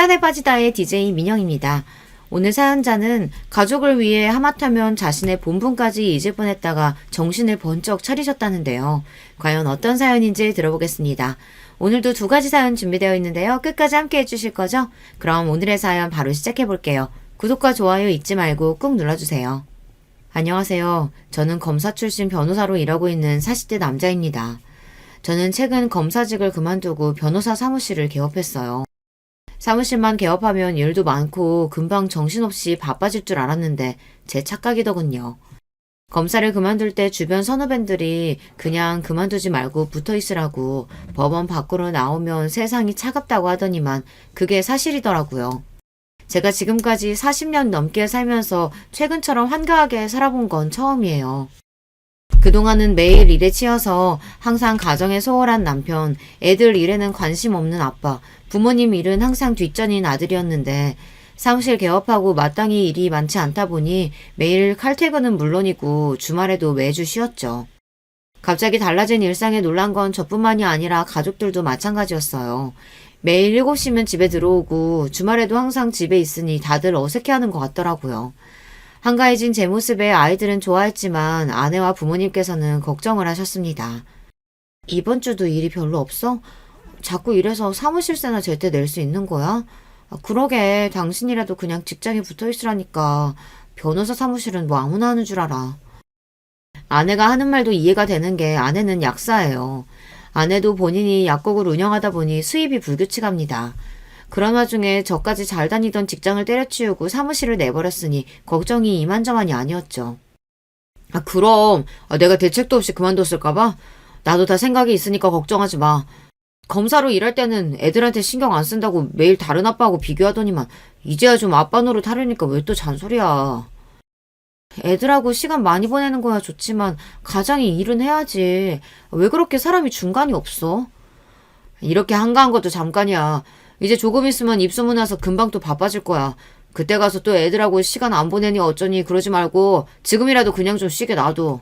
사연에 빠지다의 DJ 민영입니다. 오늘 사연자는 가족을 위해 하마터면 자신의 본분까지 잊을 뻔했다가 정신을 번쩍 차리셨다는데요. 과연 어떤 사연인지 들어보겠습니다. 오늘도 두 가지 사연 준비되어 있는데요. 끝까지 함께 해주실 거죠? 그럼 오늘의 사연 바로 시작해볼게요. 구독과 좋아요 잊지 말고 꾹 눌러주세요. 안녕하세요. 저는 검사 출신 변호사로 일하고 있는 40대 남자입니다. 저는 최근 검사직을 그만두고 변호사 사무실을 개업했어요. 사무실만 개업하면 일도 많고 금방 정신없이 바빠질 줄 알았는데 제 착각이더군요. 검사를 그만둘 때 주변 선후배들이 그냥 그만두지 말고 붙어 있으라고 법원 밖으로 나오면 세상이 차갑다고 하더니만 그게 사실이더라고요. 제가 지금까지 40년 넘게 살면서 최근처럼 한가하게 살아본 건 처음이에요. 그동안은 매일 일에 치여서 항상 가정에 소홀한 남편, 애들 일에는 관심 없는 아빠, 부모님 일은 항상 뒷전인 아들이었는데 사무실 개업하고 마땅히 일이 많지 않다 보니 매일 칼퇴근은 물론이고 주말에도 매주 쉬었죠. 갑자기 달라진 일상에 놀란 건 저뿐만이 아니라 가족들도 마찬가지였어요. 매일 7시면 집에 들어오고 주말에도 항상 집에 있으니 다들 어색해하는 것 같더라고요. 한가해진 제 모습에 아이들은 좋아했지만 아내와 부모님께서는 걱정을 하셨습니다. 이번 주도 일이 별로 없어? 자꾸 이래서 사무실세나 제때 낼 수 있는 거야? 그러게 당신이라도 그냥 직장에 붙어 있으라니까. 변호사 사무실은 뭐 아무나 하는 줄 알아. 아내가 하는 말도 이해가 되는 게 아내는 약사예요. 아내도 본인이 약국을 운영하다 보니 수입이 불규칙합니다. 그런 와중에 저까지 잘 다니던 직장을 때려치우고 사무실을 내버렸으니 걱정이 이만저만이 아니었죠. 그럼 내가 대책도 없이 그만뒀을까봐? 나도 다 생각이 있으니까 걱정하지 마. 검사로 일할 때는 애들한테 신경 안 쓴다고 매일 다른 아빠하고 비교하더니만 이제야 좀 아빠 노릇 하려니까 왜 또 잔소리야. 애들하고 시간 많이 보내는 거야 좋지만 가장이 일은 해야지. 왜 그렇게 사람이 중간이 없어? 이렇게 한가한 것도 잠깐이야. 이제 조금 있으면 입소문 나서 금방 또 바빠질 거야. 그때 가서 또 애들하고 시간 안 보내니 어쩌니 그러지 말고 지금이라도 그냥 좀 쉬게 놔둬.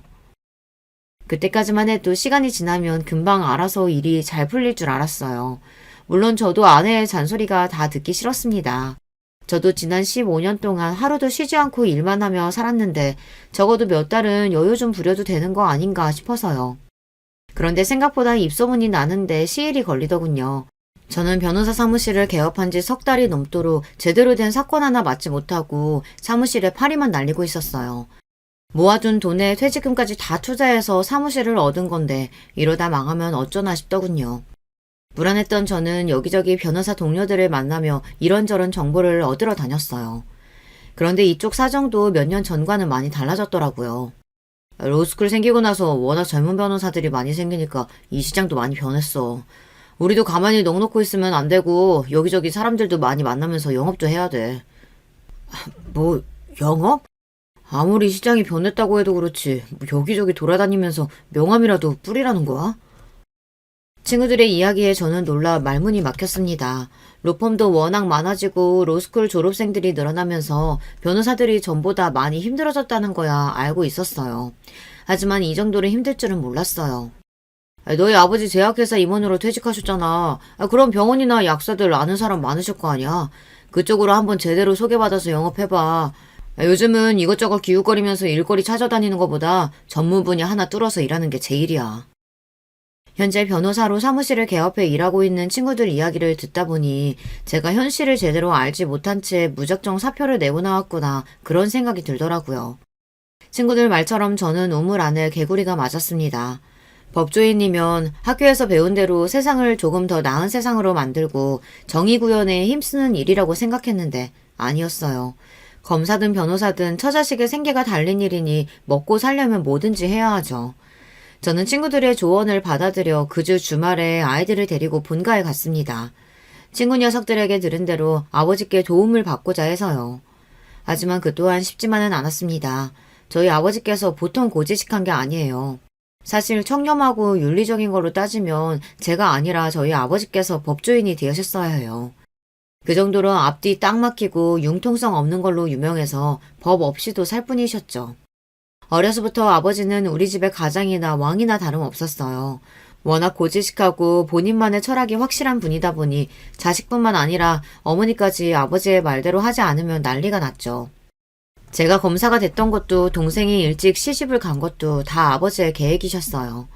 그때까지만 해도 시간이 지나면 금방 알아서 일이 잘 풀릴 줄 알았어요. 물론 저도 아내의 잔소리가 다 듣기 싫었습니다. 저도 지난 15년 동안 하루도 쉬지 않고 일만 하며 살았는데 적어도 몇 달은 여유 좀 부려도 되는 거 아닌가 싶어서요. 그런데 생각보다 입소문이 나는데 시일이 걸리더군요. 저는 변호사 사무실을 개업한 지 석 달이 넘도록 제대로 된 사건 하나 맡지 못하고 사무실에 파리만 날리고 있었어요. 모아둔 돈에 퇴직금까지 다 투자해서 사무실을 얻은 건데 이러다 망하면 어쩌나 싶더군요. 불안했던 저는 여기저기 변호사 동료들을 만나며 이런저런 정보를 얻으러 다녔어요. 그런데 이쪽 사정도 몇 년 전과는 많이 달라졌더라고요. 로스쿨 생기고 나서 워낙 젊은 변호사들이 많이 생기니까 이 시장도 많이 변했어. 우리도 가만히 넋놓고 있으면 안 되고 여기저기 사람들도 많이 만나면서 영업도 해야 돼. 뭐 영업? 아무리 시장이 변했다고 해도 그렇지 뭐 여기저기 돌아다니면서 명함이라도 뿌리라는 거야? 친구들의 이야기에 저는 놀라 말문이 막혔습니다. 로펌도 워낙 많아지고 로스쿨 졸업생들이 늘어나면서 변호사들이 전보다 많이 힘들어졌다는 거야 알고 있었어요. 하지만 이 정도로 힘들 줄은 몰랐어요. 너희 아버지 제약회사 임원으로 퇴직하셨잖아. 그럼 병원이나 약사들 아는 사람 많으실 거 아니야. 그쪽으로 한번 제대로 소개받아서 영업해봐. 요즘은 이것저것 기웃거리면서 일거리 찾아다니는 것보다 전문 분야 하나 뚫어서 일하는 게 제일이야. 현재 변호사로 사무실을 개업해 일하고 있는 친구들 이야기를 듣다 보니 제가 현실을 제대로 알지 못한 채 무작정 사표를 내고 나왔구나 그런 생각이 들더라고요. 친구들 말처럼 저는 우물 안에 개구리가 맞았습니다. 법조인이면 학교에서 배운 대로 세상을 조금 더 나은 세상으로 만들고 정의 구현에 힘쓰는 일이라고 생각했는데 아니었어요. 검사든 변호사든 처자식의 생계가 달린 일이니 먹고 살려면 뭐든지 해야 하죠. 저는 친구들의 조언을 받아들여 그 주 주말에 아이들을 데리고 본가에 갔습니다. 친구 녀석들에게 들은 대로 아버지께 도움을 받고자 해서요. 하지만 그 또한 쉽지만은 않았습니다. 저희 아버지께서 보통 고지식한 게 아니에요. 사실 청렴하고 윤리적인 걸로 따지면 제가 아니라 저희 아버지께서 법조인이 되셨어야 해요. 그 정도로 앞뒤 딱 막히고 융통성 없는 걸로 유명해서 법 없이도 살 뿐이셨죠. 어려서부터 아버지는 우리 집의 가장이나 왕이나 다름없었어요. 워낙 고지식하고 본인만의 철학이 확실한 분이다 보니 자식뿐만 아니라 어머니까지 아버지의 말대로 하지 않으면 난리가 났죠. 제가 검사가 됐던 것도 동생이 일찍 시집을 간 것도 다 아버지의 계획이셨어요.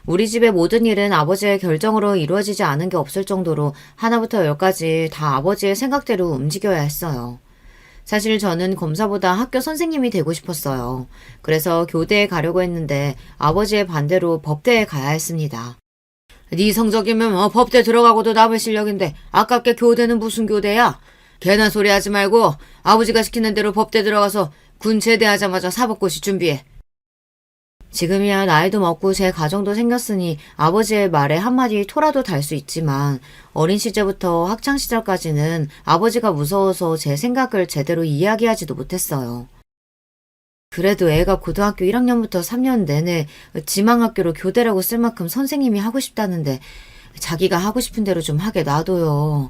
우리 집의 모든 일은 아버지의 결정으로 이루어지지 않은 게 없을 정도로 하나부터 열까지 다 아버지의 생각대로 움직여야 했어요. 사실 저는 검사보다 학교 선생님이 되고 싶었어요. 그래서 교대에 가려고 했는데 아버지의 반대로 법대에 가야 했습니다. 네 성적이면 법대 들어가고도 남을 실력인데 아깝게 교대는 무슨 교대야? 괜한 소리 하지 말고 아버지가 시키는 대로 법대 들어가서 군 제대하자마자 사법고시 준비해. 지금이야 나이도 먹고 제 가정도 생겼으니 아버지의 말에 한마디 토라도 달 수 있지만 어린 시절부터 학창시절까지는 아버지가 무서워서 제 생각을 제대로 이야기하지도 못했어요. 그래도 애가 고등학교 1학년부터 3년 내내 지망학교로 교대라고 쓸 만큼 선생님이 하고 싶다는데 자기가 하고 싶은 대로 좀 하게 놔둬요.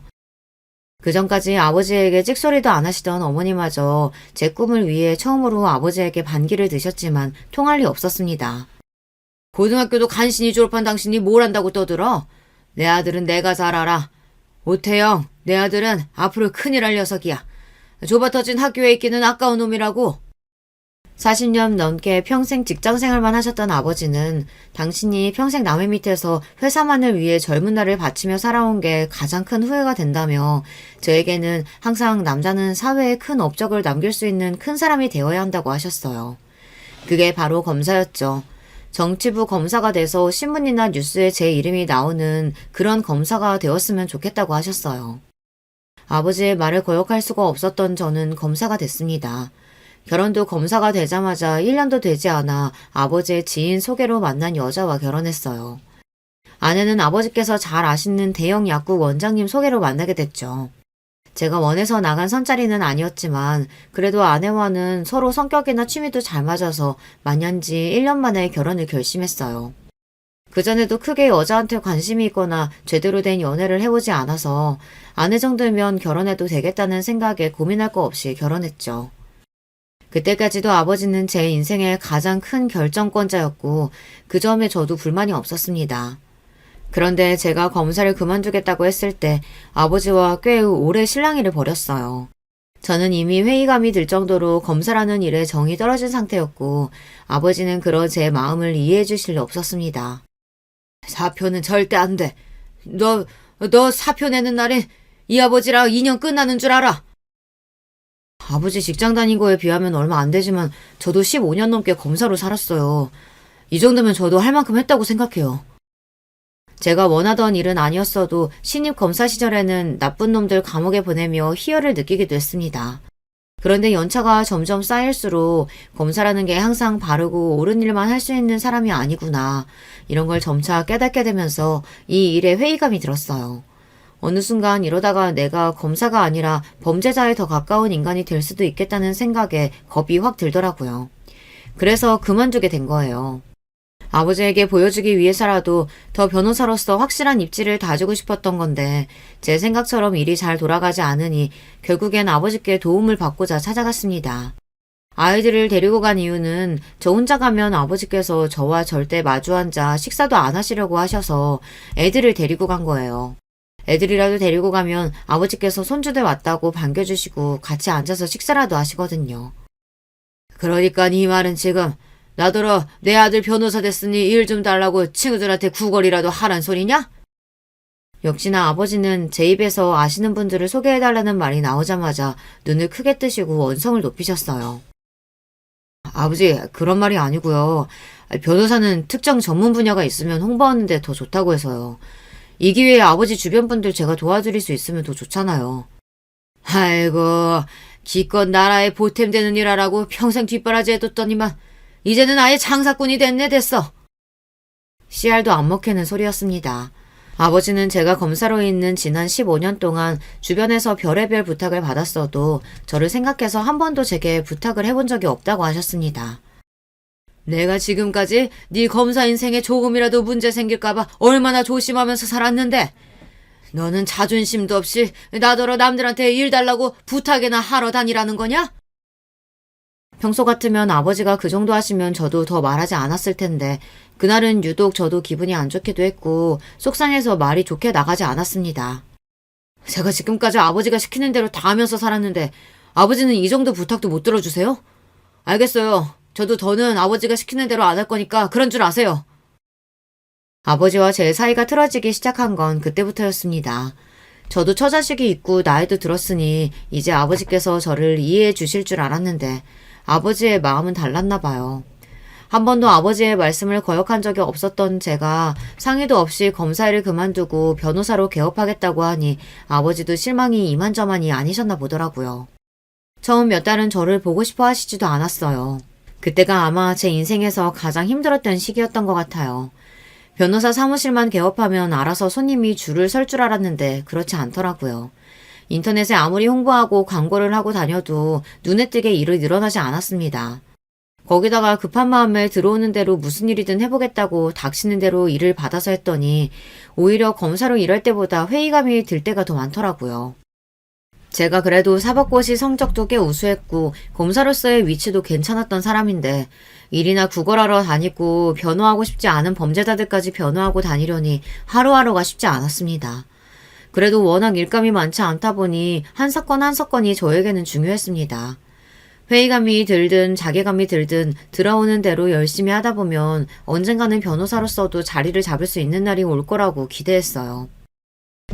그전까지 아버지에게 찍소리도 안 하시던 어머니마저 제 꿈을 위해 처음으로 아버지에게 반기를 드셨지만 통할 리 없었습니다. 고등학교도 간신히 졸업한 당신이 뭘 한다고 떠들어? 내 아들은 내가 잘 알아. 오태영, 내 아들은 앞으로 큰일 할 녀석이야. 좁아터진 학교에 있기는 아까운 놈이라고. 40년 넘게 평생 직장생활만 하셨던 아버지는 당신이 평생 남의 밑에서 회사만을 위해 젊은 날을 바치며 살아온 게 가장 큰 후회가 된다며 저에게는 항상 남자는 사회에 큰 업적을 남길 수 있는 큰 사람이 되어야 한다고 하셨어요. 그게 바로 검사였죠. 정치부 검사가 돼서 신문이나 뉴스에 제 이름이 나오는 그런 검사가 되었으면 좋겠다고 하셨어요. 아버지의 말을 거역할 수가 없었던 저는 검사가 됐습니다. 결혼도 검사가 되자마자 1년도 되지 않아 아버지의 지인 소개로 만난 여자와 결혼했어요. 아내는 아버지께서 잘 아시는 대형 약국 원장님 소개로 만나게 됐죠. 제가 원해서 나간 선자리는 아니었지만 그래도 아내와는 서로 성격이나 취미도 잘 맞아서 만난 지 1년 만에 결혼을 결심했어요. 그전에도 크게 여자한테 관심이 있거나 제대로 된 연애를 해보지 않아서 아내 정도면 결혼해도 되겠다는 생각에 고민할 거 없이 결혼했죠. 그때까지도 아버지는 제 인생의 가장 큰 결정권자였고 그 점에 저도 불만이 없었습니다. 그런데 제가 검사를 그만두겠다고 했을 때 아버지와 꽤 오래 실랑이를 벌였어요. 저는 이미 회의감이 들 정도로 검사라는 일에 정이 떨어진 상태였고 아버지는 그런 제 마음을 이해해 주실 리 없었습니다. 사표는 절대 안 돼. 너 사표 내는 날에 이 아버지랑 2년 끝나는 줄 알아. 아버지 직장 다닌 거에 비하면 얼마 안 되지만 저도 15년 넘게 검사로 살았어요. 이 정도면 저도 할 만큼 했다고 생각해요. 제가 원하던 일은 아니었어도 신입 검사 시절에는 나쁜 놈들 감옥에 보내며 희열을 느끼기도 했습니다. 그런데 연차가 점점 쌓일수록 검사라는 게 항상 바르고 옳은 일만 할 수 있는 사람이 아니구나. 이런 걸 점차 깨닫게 되면서 이 일에 회의감이 들었어요. 어느 순간 이러다가 내가 검사가 아니라 범죄자에 더 가까운 인간이 될 수도 있겠다는 생각에 겁이 확 들더라고요. 그래서 그만두게 된 거예요. 아버지에게 보여주기 위해서라도 더 변호사로서 확실한 입지를 다지고 싶었던 건데 제 생각처럼 일이 잘 돌아가지 않으니 결국엔 아버지께 도움을 받고자 찾아갔습니다. 아이들을 데리고 간 이유는 저 혼자 가면 아버지께서 저와 절대 마주 앉아 식사도 안 하시려고 하셔서 애들을 데리고 간 거예요. 애들이라도 데리고 가면 아버지께서 손주들 왔다고 반겨주시고 같이 앉아서 식사라도 하시거든요. 그러니까 이 말은 지금 나더러 내 아들 변호사 됐으니 일 좀 달라고 친구들한테 구걸이라도 하란 소리냐? 역시나 아버지는 제 입에서 아시는 분들을 소개해달라는 말이 나오자마자 눈을 크게 뜨시고 원성을 높이셨어요. 아버지, 그런 말이 아니고요. 변호사는 특정 전문 분야가 있으면 홍보하는 데 더 좋다고 해서요. 이 기회에 아버지 주변 분들 제가 도와드릴 수 있으면 더 좋잖아요. 아이고, 기껏 나라에 보탬되는 일 하라고 평생 뒷바라지 해뒀더니만 이제는 아예 장사꾼이 됐어. 씨알도 안 먹히는 소리였습니다. 아버지는 제가 검사로 있는 지난 15년 동안 주변에서 별의별 부탁을 받았어도 저를 생각해서 한 번도 제게 부탁을 해본 적이 없다고 하셨습니다. 내가 지금까지 네 검사 인생에 조금이라도 문제 생길까봐 얼마나 조심하면서 살았는데 너는 자존심도 없이 나더러 남들한테 일 달라고 부탁이나 하러 다니라는 거냐? 평소 같으면 아버지가 그 정도 하시면 저도 더 말하지 않았을 텐데 그날은 유독 저도 기분이 안 좋기도 했고 속상해서 말이 좋게 나가지 않았습니다. 제가 지금까지 아버지가 시키는 대로 다 하면서 살았는데 아버지는 이 정도 부탁도 못 들어주세요? 알겠어요. 저도 더는 아버지가 시키는 대로 안 할 거니까 그런 줄 아세요. 아버지와 제 사이가 틀어지기 시작한 건 그때부터였습니다. 저도 처자식이 있고 나이도 들었으니 이제 아버지께서 저를 이해해 주실 줄 알았는데 아버지의 마음은 달랐나 봐요. 한 번도 아버지의 말씀을 거역한 적이 없었던 제가 상의도 없이 검사일을 그만두고 변호사로 개업하겠다고 하니 아버지도 실망이 이만저만이 아니셨나 보더라고요. 처음 몇 달은 저를 보고 싶어 하시지도 않았어요. 그때가 아마 제 인생에서 가장 힘들었던 시기였던 것 같아요. 변호사 사무실만 개업하면 알아서 손님이 줄을 설 줄 알았는데 그렇지 않더라고요. 인터넷에 아무리 홍보하고 광고를 하고 다녀도 눈에 띄게 일이 늘어나지 않았습니다. 거기다가 급한 마음에 들어오는 대로 무슨 일이든 해보겠다고 닥치는 대로 일을 받아서 했더니 오히려 검사로 일할 때보다 회의감이 들 때가 더 많더라고요. 제가 그래도 사법고시 성적도 꽤 우수했고 검사로서의 위치도 괜찮았던 사람인데 일이나 구걸하러 다니고 변호하고 싶지 않은 범죄자들까지 변호하고 다니려니 하루하루가 쉽지 않았습니다. 그래도 워낙 일감이 많지 않다 보니 한 사건 한 사건이 저에게는 중요했습니다. 회의감이 들든 자괴감이 들든 들어오는 대로 열심히 하다 보면 언젠가는 변호사로서도 자리를 잡을 수 있는 날이 올 거라고 기대했어요.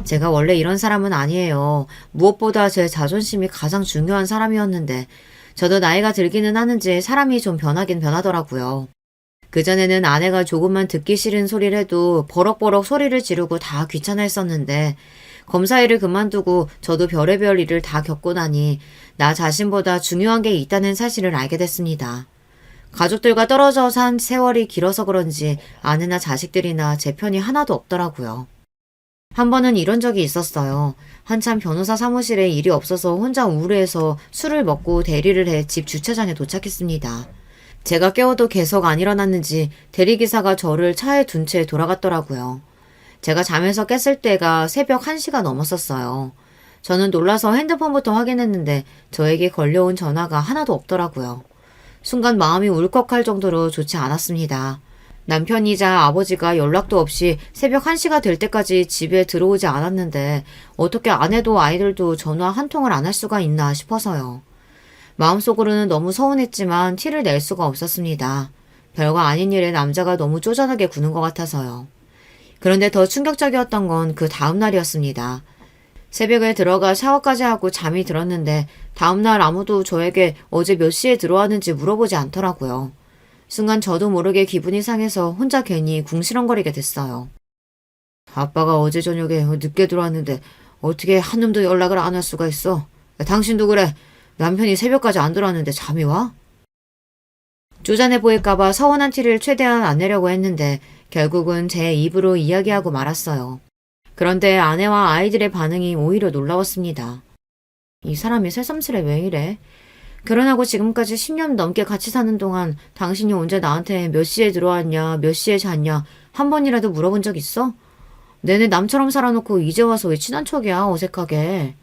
제가 원래 이런 사람은 아니에요. 무엇보다 제 자존심이 가장 중요한 사람이었는데 저도 나이가 들기는 하는지 사람이 좀 변하긴 변하더라고요. 그전에는 아내가 조금만 듣기 싫은 소리를 해도 버럭버럭 소리를 지르고 다 귀찮아했었는데 검사 일을 그만두고 저도 별의별 일을 다 겪고 나니 나 자신보다 중요한 게 있다는 사실을 알게 됐습니다. 가족들과 떨어져 산 세월이 길어서 그런지 아내나 자식들이나 제 편이 하나도 없더라고요. 한 번은 이런 적이 있었어요. 한참 변호사 사무실에 일이 없어서 혼자 우울해서 술을 먹고 대리를 해 집 주차장에 도착했습니다. 제가 깨워도 계속 안 일어났는지 대리기사가 저를 차에 둔 채 돌아갔더라고요. 제가 잠에서 깼을 때가 새벽 1시가 넘었었어요. 저는 놀라서 핸드폰부터 확인했는데 저에게 걸려온 전화가 하나도 없더라고요. 순간 마음이 울컥할 정도로 좋지 않았습니다. 남편이자 아버지가 연락도 없이 새벽 1시가 될 때까지 집에 들어오지 않았는데 어떻게 아내도 아이들도 전화 한 통을 안 할 수가 있나 싶어서요. 마음속으로는 너무 서운했지만 티를 낼 수가 없었습니다. 별거 아닌 일에 남자가 너무 쪼잔하게 구는 것 같아서요. 그런데 더 충격적이었던 건 그 다음 날이었습니다. 새벽에 들어가 샤워까지 하고 잠이 들었는데 다음날 아무도 저에게 어제 몇 시에 들어왔는지 물어보지 않더라고요. 순간 저도 모르게 기분이 상해서 혼자 괜히 궁시렁거리게 됐어요. 아빠가 어제 저녁에 늦게 들어왔는데 어떻게 한 놈도 연락을 안 할 수가 있어? 당신도 그래. 남편이 새벽까지 안 들어왔는데 잠이 와? 쪼잔해 보일까봐 서운한 티를 최대한 안 내려고 했는데 결국은 제 입으로 이야기하고 말았어요. 그런데 아내와 아이들의 반응이 오히려 놀라웠습니다. 이 사람이 새삼스레 왜 이래? 결혼하고 지금까지 10년 넘게 같이 사는 동안 당신이 언제 나한테 몇 시에 들어왔냐, 몇 시에 잤냐 한 번이라도 물어본 적 있어? 내내 남처럼 살아놓고 이제 와서 왜 친한 척이야, 어색하게.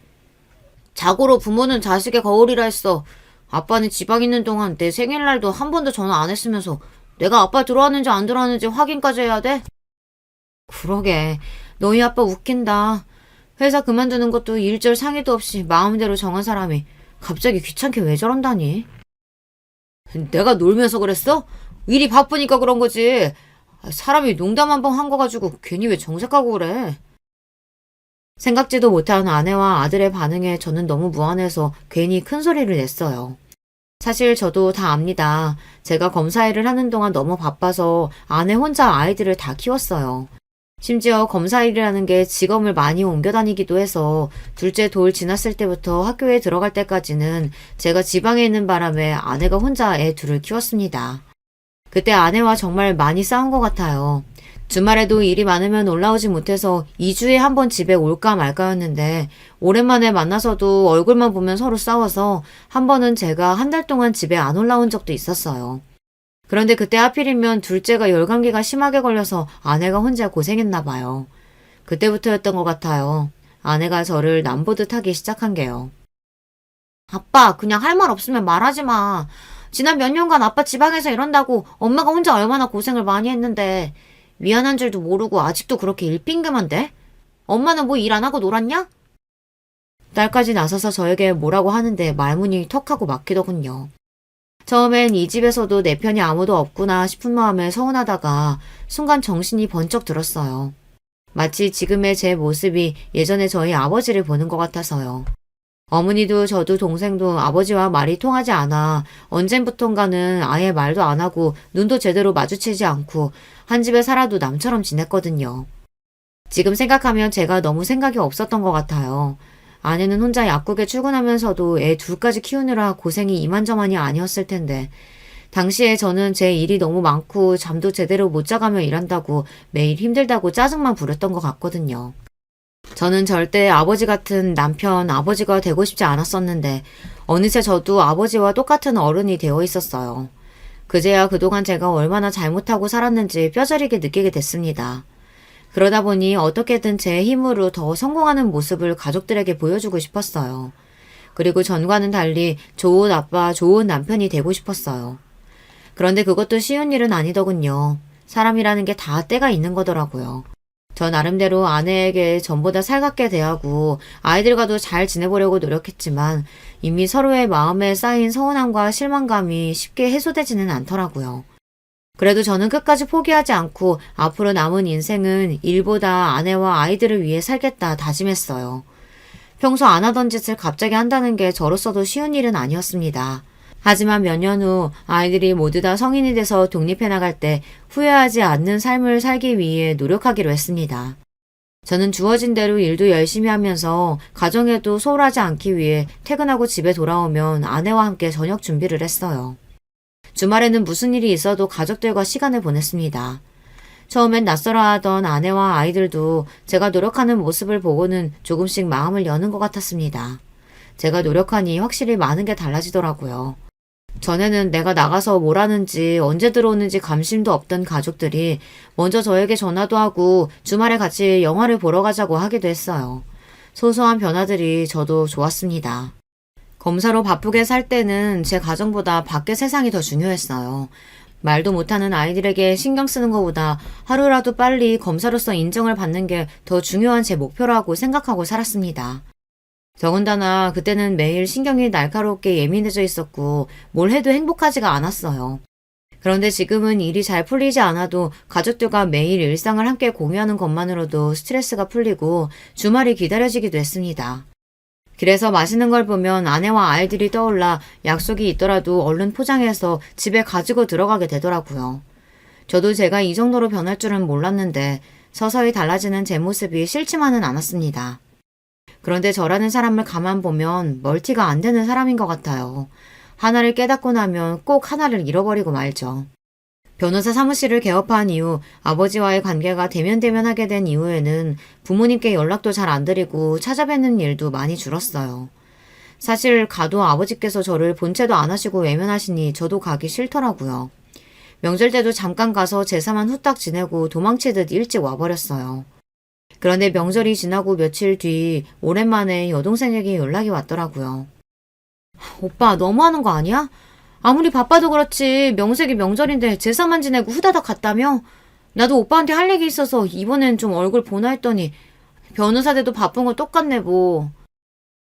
자고로 부모는 자식의 거울이라 했어. 아빠는 지방 있는 동안 내 생일날도 한 번도 전화 안 했으면서 내가 아빠 들어왔는지 안 들어왔는지 확인까지 해야 돼? 그러게. 너희 아빠 웃긴다. 회사 그만두는 것도 일절 상의도 없이 마음대로 정한 사람이 갑자기 귀찮게 왜 저런다니? 내가 놀면서 그랬어? 일이 바쁘니까 그런 거지. 사람이 농담 한 번 한 거 가지고 괜히 왜 정색하고 그래. 생각지도 못한 아내와 아들의 반응에 저는 너무 무안해서 괜히 큰 소리를 냈어요. 사실 저도 다 압니다. 제가 검사 일을 하는 동안 너무 바빠서 아내 혼자 아이들을 다 키웠어요. 심지어 검사 일이라는 게 직업을 많이 옮겨 다니기도 해서 둘째 돌 지났을 때부터 학교에 들어갈 때까지는 제가 지방에 있는 바람에 아내가 혼자 애 둘을 키웠습니다. 그때 아내와 정말 많이 싸운 것 같아요. 주말에도 일이 많으면 올라오지 못해서 2주에 한 번 집에 올까 말까였는데 오랜만에 만나서도 얼굴만 보면 서로 싸워서 한 번은 제가 한 달 동안 집에 안 올라온 적도 있었어요. 그런데 그때 하필이면 둘째가 열감기가 심하게 걸려서 아내가 혼자 고생했나 봐요. 그때부터였던 것 같아요. 아내가 저를 남보듯 하기 시작한 게요. 아빠, 그냥 할 말 없으면 말하지 마. 지난 몇 년간 아빠 지방에서 이런다고 엄마가 혼자 얼마나 고생을 많이 했는데 미안한 줄도 모르고 아직도 그렇게 일핑계만대? 엄마는 뭐 일 안 하고 놀았냐? 딸까지 나서서 저에게 뭐라고 하는데 말문이 턱하고 막히더군요. 처음엔 이 집에서도 내 편이 아무도 없구나 싶은 마음에 서운하다가 순간 정신이 번쩍 들었어요. 마치 지금의 제 모습이 예전에 저희 아버지를 보는 것 같아서요. 어머니도 저도 동생도 아버지와 말이 통하지 않아 언젠부턴가는 아예 말도 안 하고 눈도 제대로 마주치지 않고 한 집에 살아도 남처럼 지냈거든요. 지금 생각하면 제가 너무 생각이 없었던 것 같아요. 아내는 혼자 약국에 출근하면서도 애 둘까지 키우느라 고생이 이만저만이 아니었을 텐데 당시에 저는 제 일이 너무 많고 잠도 제대로 못 자가며 일한다고 매일 힘들다고 짜증만 부렸던 것 같거든요. 저는 절대 아버지 같은 남편, 아버지가 되고 싶지 않았었는데 어느새 저도 아버지와 똑같은 어른이 되어 있었어요. 그제야 그동안 제가 얼마나 잘못하고 살았는지 뼈저리게 느끼게 됐습니다. 그러다 보니 어떻게든 제 힘으로 더 성공하는 모습을 가족들에게 보여주고 싶었어요. 그리고 전과는 달리 좋은 아빠, 좋은 남편이 되고 싶었어요. 그런데 그것도 쉬운 일은 아니더군요. 사람이라는 게 다 때가 있는 거더라고요. 저 나름대로 아내에게 전보다 살갑게 대하고 아이들과도 잘 지내보려고 노력했지만 이미 서로의 마음에 쌓인 서운함과 실망감이 쉽게 해소되지는 않더라고요. 그래도 저는 끝까지 포기하지 않고 앞으로 남은 인생은 일보다 아내와 아이들을 위해 살겠다 다짐했어요. 평소 안 하던 짓을 갑자기 한다는 게 저로서도 쉬운 일은 아니었습니다. 하지만 몇 년 후 아이들이 모두 다 성인이 돼서 독립해 나갈 때 후회하지 않는 삶을 살기 위해 노력하기로 했습니다. 저는 주어진 대로 일도 열심히 하면서 가정에도 소홀하지 않기 위해 퇴근하고 집에 돌아오면 아내와 함께 저녁 준비를 했어요. 주말에는 무슨 일이 있어도 가족들과 시간을 보냈습니다. 처음엔 낯설어하던 아내와 아이들도 제가 노력하는 모습을 보고는 조금씩 마음을 여는 것 같았습니다. 제가 노력하니 확실히 많은 게 달라지더라고요. 전에는 내가 나가서 뭘 하는지 언제 들어오는지 감심도 없던 가족들이 먼저 저에게 전화도 하고 주말에 같이 영화를 보러 가자고 하기도 했어요. 소소한 변화들이 저도 좋았습니다. 검사로 바쁘게 살 때는 제 가정보다 밖의 세상이 더 중요했어요. 말도 못하는 아이들에게 신경 쓰는 것보다 하루라도 빨리 검사로서 인정을 받는 게 더 중요한 제 목표라고 생각하고 살았습니다. 더군다나 그때는 매일 신경이 날카롭게 예민해져 있었고 뭘 해도 행복하지가 않았어요. 그런데 지금은 일이 잘 풀리지 않아도 가족들과 매일 일상을 함께 공유하는 것만으로도 스트레스가 풀리고 주말이 기다려지기도 했습니다. 길에서 맛있는 걸 보면 아내와 아이들이 떠올라 약속이 있더라도 얼른 포장해서 집에 가지고 들어가게 되더라고요. 저도 제가 이 정도로 변할 줄은 몰랐는데 서서히 달라지는 제 모습이 싫지만은 않았습니다. 그런데 저라는 사람을 가만 보면 멀티가 안 되는 사람인 것 같아요. 하나를 깨닫고 나면 꼭 하나를 잃어버리고 말죠. 변호사 사무실을 개업한 이후 아버지와의 관계가 대면대면하게 된 이후에는 부모님께 연락도 잘 안 드리고 찾아뵙는 일도 많이 줄었어요. 사실 가도 아버지께서 저를 본체도 안 하시고 외면하시니 저도 가기 싫더라고요. 명절 때도 잠깐 가서 제사만 후딱 지내고 도망치듯 일찍 와버렸어요. 그런데 명절이 지나고 며칠 뒤 오랜만에 여동생에게 연락이 왔더라고요. 오빠 너무하는 거 아니야? 아무리 바빠도 그렇지 명색이 명절인데 제사만 지내고 후다닥 갔다며? 나도 오빠한테 할 얘기 있어서 이번엔 좀 얼굴 보나 했더니 변호사 돼도 바쁜 거 똑같네 뭐.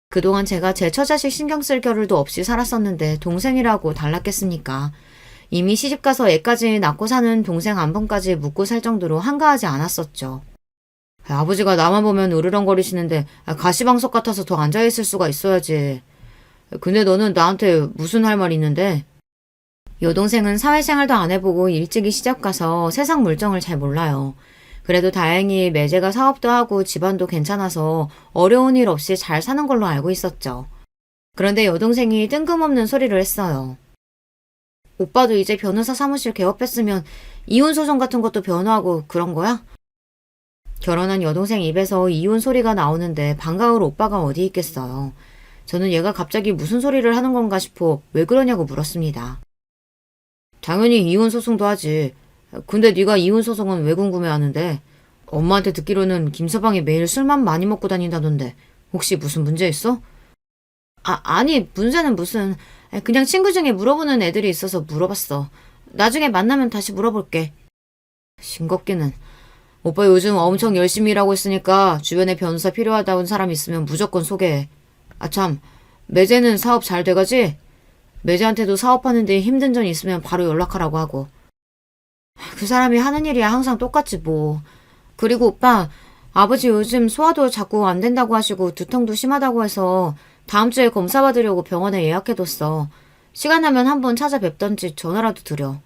그동안 제가 제 처자식 신경 쓸 겨를도 없이 살았었는데 동생이라고 달랐겠습니까? 이미 시집가서 애까지 낳고 사는 동생 안번까지 묻고 살 정도로 한가하지 않았었죠. 아버지가 나만 보면 으르렁거리시는데 가시방석 같아서 더 앉아있을 수가 있어야지. 근데 너는 나한테 무슨 할 말 있는데? 여동생은 사회생활도 안 해보고 일찍이 시집 가서 세상 물정을 잘 몰라요. 그래도 다행히 매제가 사업도 하고 집안도 괜찮아서 어려운 일 없이 잘 사는 걸로 알고 있었죠. 그런데 여동생이 뜬금없는 소리를 했어요. 오빠도 이제 변호사 사무실 개업했으면 이혼소송 같은 것도 변호하고 그런 거야? 결혼한 여동생 입에서 이혼 소리가 나오는데 반가울 오빠가 어디 있겠어요. 저는 얘가 갑자기 무슨 소리를 하는 건가 싶어 왜 그러냐고 물었습니다. 당연히 이혼 소송도 하지. 근데 네가 이혼 소송은 왜 궁금해하는데? 엄마한테 듣기로는 김서방이 매일 술만 많이 먹고 다닌다던데 혹시 무슨 문제 있어? 아니 문제는 무슨 그냥 친구 중에 물어보는 애들이 있어서 물어봤어. 나중에 만나면 다시 물어볼게. 싱겁기는. 오빠 요즘 엄청 열심히 일하고 있으니까 주변에 변호사 필요하다는 사람 있으면 무조건 소개해. 참, 매제는 사업 잘 돼가지? 매제한테도 사업하는데 힘든 점 있으면 바로 연락하라고 하고. 그 사람이 하는 일이야 항상 똑같지 뭐. 그리고 오빠, 아버지 요즘 소화도 자꾸 안 된다고 하시고 두통도 심하다고 해서 다음 주에 검사 받으려고 병원에 예약해뒀어. 시간 나면 한번 찾아뵙던지 전화라도 드려.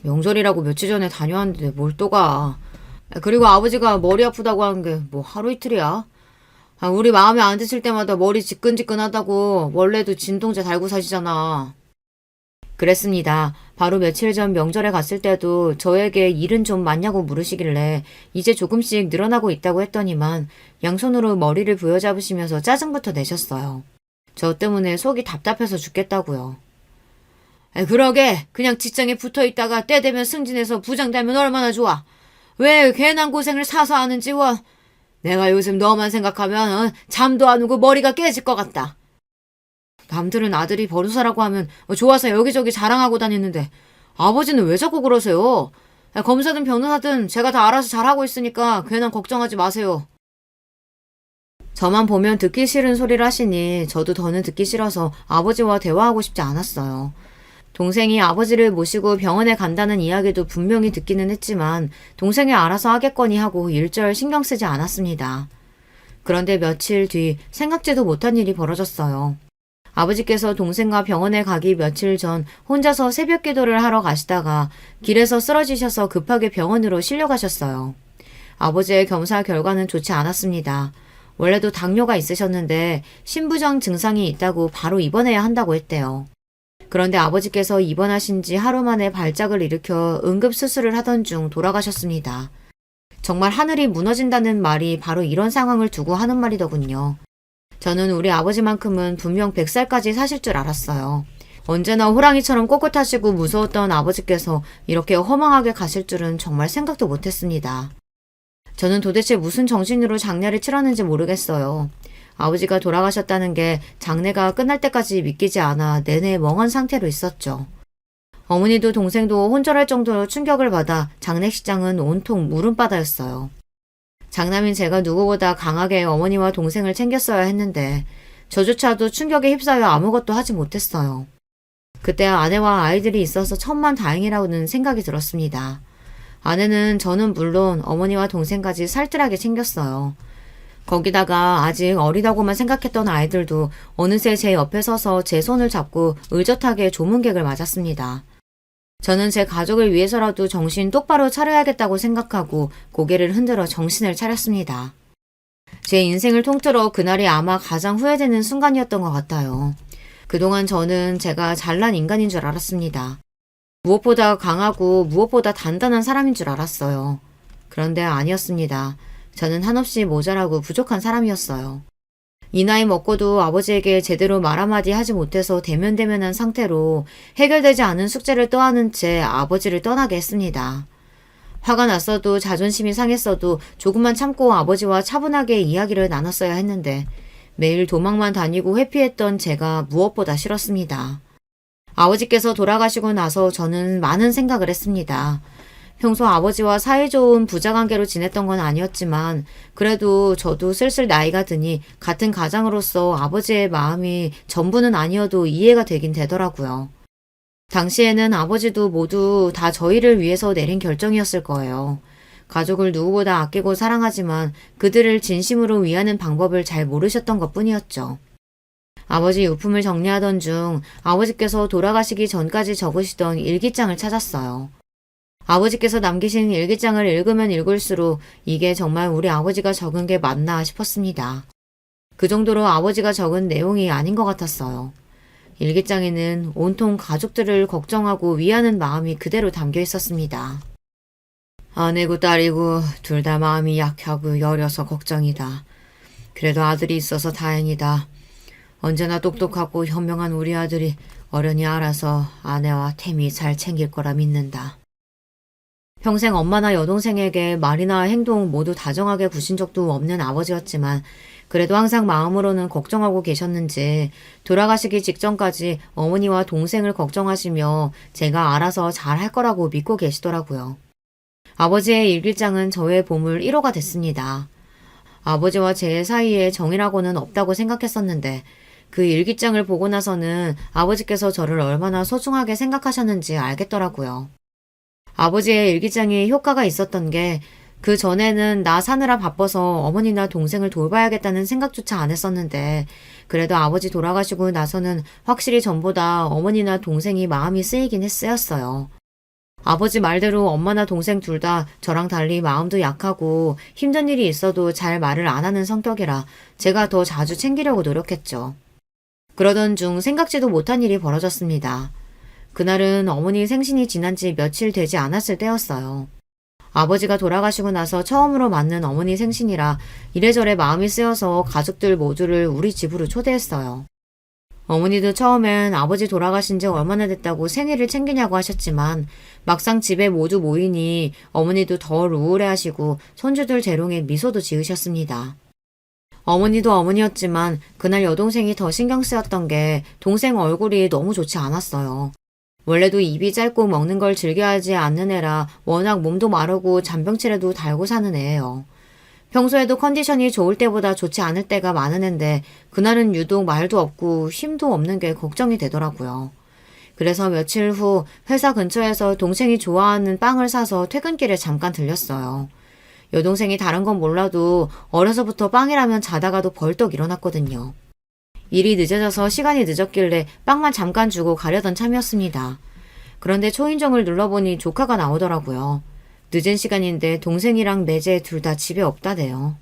명절이라고 며칠 전에 다녀왔는데 뭘 또 가. 그리고 아버지가 머리 아프다고 하는 게 뭐 하루 이틀이야. 우리 마음에 안 드실 때마다 머리 지끈지끈하다고 원래도 진통제 달고 사시잖아. 그랬습니다. 바로 며칠 전 명절에 갔을 때도 저에게 일은 좀 많냐고 물으시길래 이제 조금씩 늘어나고 있다고 했더니만 양손으로 머리를 부여잡으시면서 짜증부터 내셨어요. 저 때문에 속이 답답해서 죽겠다고요. 그러게 그냥 직장에 붙어있다가 때 되면 승진해서 부장 되면 얼마나 좋아. 왜 괜한 고생을 사서 하는지 내가 요즘 너만 생각하면 잠도 안 오고 머리가 깨질 것 같다. 남들은 아들이 변호사라고 하면 좋아서 여기저기 자랑하고 다니는데 아버지는 왜 자꾸 그러세요? 검사든 변호사든 제가 다 알아서 잘하고 있으니까 괜한 걱정하지 마세요. 저만 보면 듣기 싫은 소리를 하시니 저도 더는 듣기 싫어서 아버지와 대화하고 싶지 않았어요. 동생이 아버지를 모시고 병원에 간다는 이야기도 분명히 듣기는 했지만 동생이 알아서 하겠거니 하고 일절 신경 쓰지 않았습니다. 그런데 며칠 뒤 생각지도 못한 일이 벌어졌어요. 아버지께서 동생과 병원에 가기 며칠 전 혼자서 새벽 기도를 하러 가시다가 길에서 쓰러지셔서 급하게 병원으로 실려가셨어요. 아버지의 검사 결과는 좋지 않았습니다. 원래도 당뇨가 있으셨는데 신부정 증상이 있다고 바로 입원해야 한다고 했대요. 그런데 아버지께서 입원하신 지 하루 만에 발작을 일으켜 응급수술을 하던 중 돌아가셨습니다. 정말 하늘이 무너진다는 말이 바로 이런 상황을 두고 하는 말이더군요. 저는 우리 아버지만큼은 분명 100살까지 사실 줄 알았어요. 언제나 호랑이처럼 꼿꼿하시고 무서웠던 아버지께서 이렇게 허망하게 가실 줄은 정말 생각도 못했습니다. 저는 도대체 무슨 정신으로 장례를 치렀는지 모르겠어요. 아버지가 돌아가셨다는 게 장례가 끝날 때까지 믿기지 않아 내내 멍한 상태로 있었죠. 어머니도 동생도 혼절할 정도로 충격을 받아 장례식장은 온통 물음바다였어요. 장남인 제가 누구보다 강하게 어머니와 동생을 챙겼어야 했는데 저조차도 충격에 휩싸여 아무것도 하지 못했어요. 그때 아내와 아이들이 있어서 천만다행이라고는 생각이 들었습니다. 아내는 저는 물론 어머니와 동생까지 살뜰하게 챙겼어요. 거기다가 아직 어리다고만 생각했던 아이들도 어느새 제 옆에 서서 제 손을 잡고 의젓하게 조문객을 맞았습니다. 저는 제 가족을 위해서라도 정신 똑바로 차려야겠다고 생각하고 고개를 흔들어 정신을 차렸습니다. 제 인생을 통틀어 그날이 아마 가장 후회되는 순간이었던 것 같아요. 그동안 저는 제가 잘난 인간인 줄 알았습니다. 무엇보다 강하고 무엇보다 단단한 사람인 줄 알았어요. 그런데 아니었습니다. 저는 한없이 모자라고 부족한 사람이었어요. 이 나이 먹고도 아버지에게 제대로 말 한마디 하지 못해서 대면대면한 상태로 해결되지 않은 숙제를 떠안은 채 아버지를 떠나게 했습니다. 화가 났어도 자존심이 상했어도 조금만 참고 아버지와 차분하게 이야기를 나눴어야 했는데 매일 도망만 다니고 회피했던 제가 무엇보다 싫었습니다. 아버지께서 돌아가시고 나서 저는 많은 생각을 했습니다. 평소 아버지와 사이좋은 부자관계로 지냈던 건 아니었지만 그래도 저도 슬슬 나이가 드니 같은 가장으로서 아버지의 마음이 전부는 아니어도 이해가 되긴 되더라고요. 당시에는 아버지도 모두 다 저희를 위해서 내린 결정이었을 거예요. 가족을 누구보다 아끼고 사랑하지만 그들을 진심으로 위하는 방법을 잘 모르셨던 것뿐이었죠. 아버지 유품을 정리하던 중 아버지께서 돌아가시기 전까지 적으시던 일기장을 찾았어요. 아버지께서 남기신 일기장을 읽으면 읽을수록 이게 정말 우리 아버지가 적은 게 맞나 싶었습니다. 그 정도로 아버지가 적은 내용이 아닌 것 같았어요. 일기장에는 온통 가족들을 걱정하고 위하는 마음이 그대로 담겨 있었습니다. 아내고 딸이고 둘 다 마음이 약하고 여려서 걱정이다. 그래도 아들이 있어서 다행이다. 언제나 똑똑하고 현명한 우리 아들이 어련히 알아서 아내와 태미 잘 챙길 거라 믿는다. 평생 엄마나 여동생에게 말이나 행동 모두 다정하게 구신 적도 없는 아버지였지만 그래도 항상 마음으로는 걱정하고 계셨는지 돌아가시기 직전까지 어머니와 동생을 걱정하시며 제가 알아서 잘 할 거라고 믿고 계시더라고요. 아버지의 일기장은 저의 보물 1호가 됐습니다. 아버지와 제 사이에 정이라고는 없다고 생각했었는데 그 일기장을 보고 나서는 아버지께서 저를 얼마나 소중하게 생각하셨는지 알겠더라고요. 아버지의 일기장이 효과가 있었던 게 그 전에는 나 사느라 바빠서 어머니나 동생을 돌봐야겠다는 생각조차 안 했었는데 그래도 아버지 돌아가시고 나서는 확실히 전보다 어머니나 동생이 마음이 쓰이긴 쓰였어요. 아버지 말대로 엄마나 동생 둘 다 저랑 달리 마음도 약하고 힘든 일이 있어도 잘 말을 안 하는 성격이라 제가 더 자주 챙기려고 노력했죠. 그러던 중 생각지도 못한 일이 벌어졌습니다. 그날은 어머니 생신이 지난 지 며칠 되지 않았을 때였어요. 아버지가 돌아가시고 나서 처음으로 맞는 어머니 생신이라 이래저래 마음이 쓰여서 가족들 모두를 우리 집으로 초대했어요. 어머니도 처음엔 아버지 돌아가신 지 얼마나 됐다고 생일을 챙기냐고 하셨지만 막상 집에 모두 모이니 어머니도 덜 우울해하시고 손주들 재롱에 미소도 지으셨습니다. 어머니도 어머니였지만 그날 여동생이 더 신경 쓰였던 게 동생 얼굴이 너무 좋지 않았어요. 원래도 입이 짧고 먹는 걸 즐겨하지 않는 애라 워낙 몸도 마르고 잔병치레도 달고 사는 애예요. 평소에도 컨디션이 좋을 때보다 좋지 않을 때가 많은 앤데 그날은 유독 말도 없고 힘도 없는 게 걱정이 되더라고요. 그래서 며칠 후 회사 근처에서 동생이 좋아하는 빵을 사서 퇴근길에 잠깐 들렸어요. 여동생이 다른 건 몰라도 어려서부터 빵이라면 자다가도 벌떡 일어났거든요. 일이 늦어져서 시간이 늦었길래 빵만 잠깐 주고 가려던 참이었습니다. 그런데 초인종을 눌러보니 조카가 나오더라고요. 늦은 시간인데 동생이랑 매제 둘 다 집에 없다네요.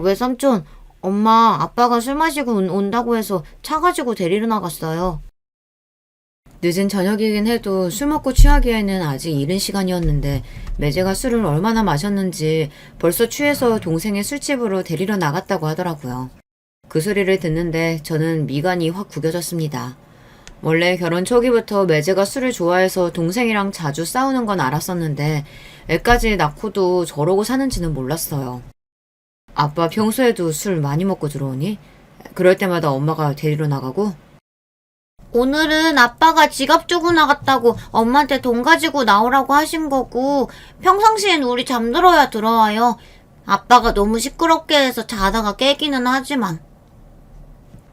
외삼촌, 엄마, 아빠가 술 마시고 온다고 해서 차 가지고 데리러 나갔어요. 늦은 저녁이긴 해도 술 먹고 취하기에는 아직 이른 시간이었는데 매제가 술을 얼마나 마셨는지 벌써 취해서 동생의 술집으로 데리러 나갔다고 하더라고요. 그 소리를 듣는데 저는 미간이 확 구겨졌습니다. 원래 결혼 초기부터 매제가 술을 좋아해서 동생이랑 자주 싸우는 건 알았었는데 애까지 낳고도 저러고 사는지는 몰랐어요. 아빠 평소에도 술 많이 먹고 들어오니? 그럴 때마다 엄마가 데리러 나가고? 오늘은 아빠가 지갑 주고 나갔다고 엄마한테 돈 가지고 나오라고 하신 거고 평상시엔 우리 잠들어야 들어와요. 아빠가 너무 시끄럽게 해서 자다가 깨기는 하지만.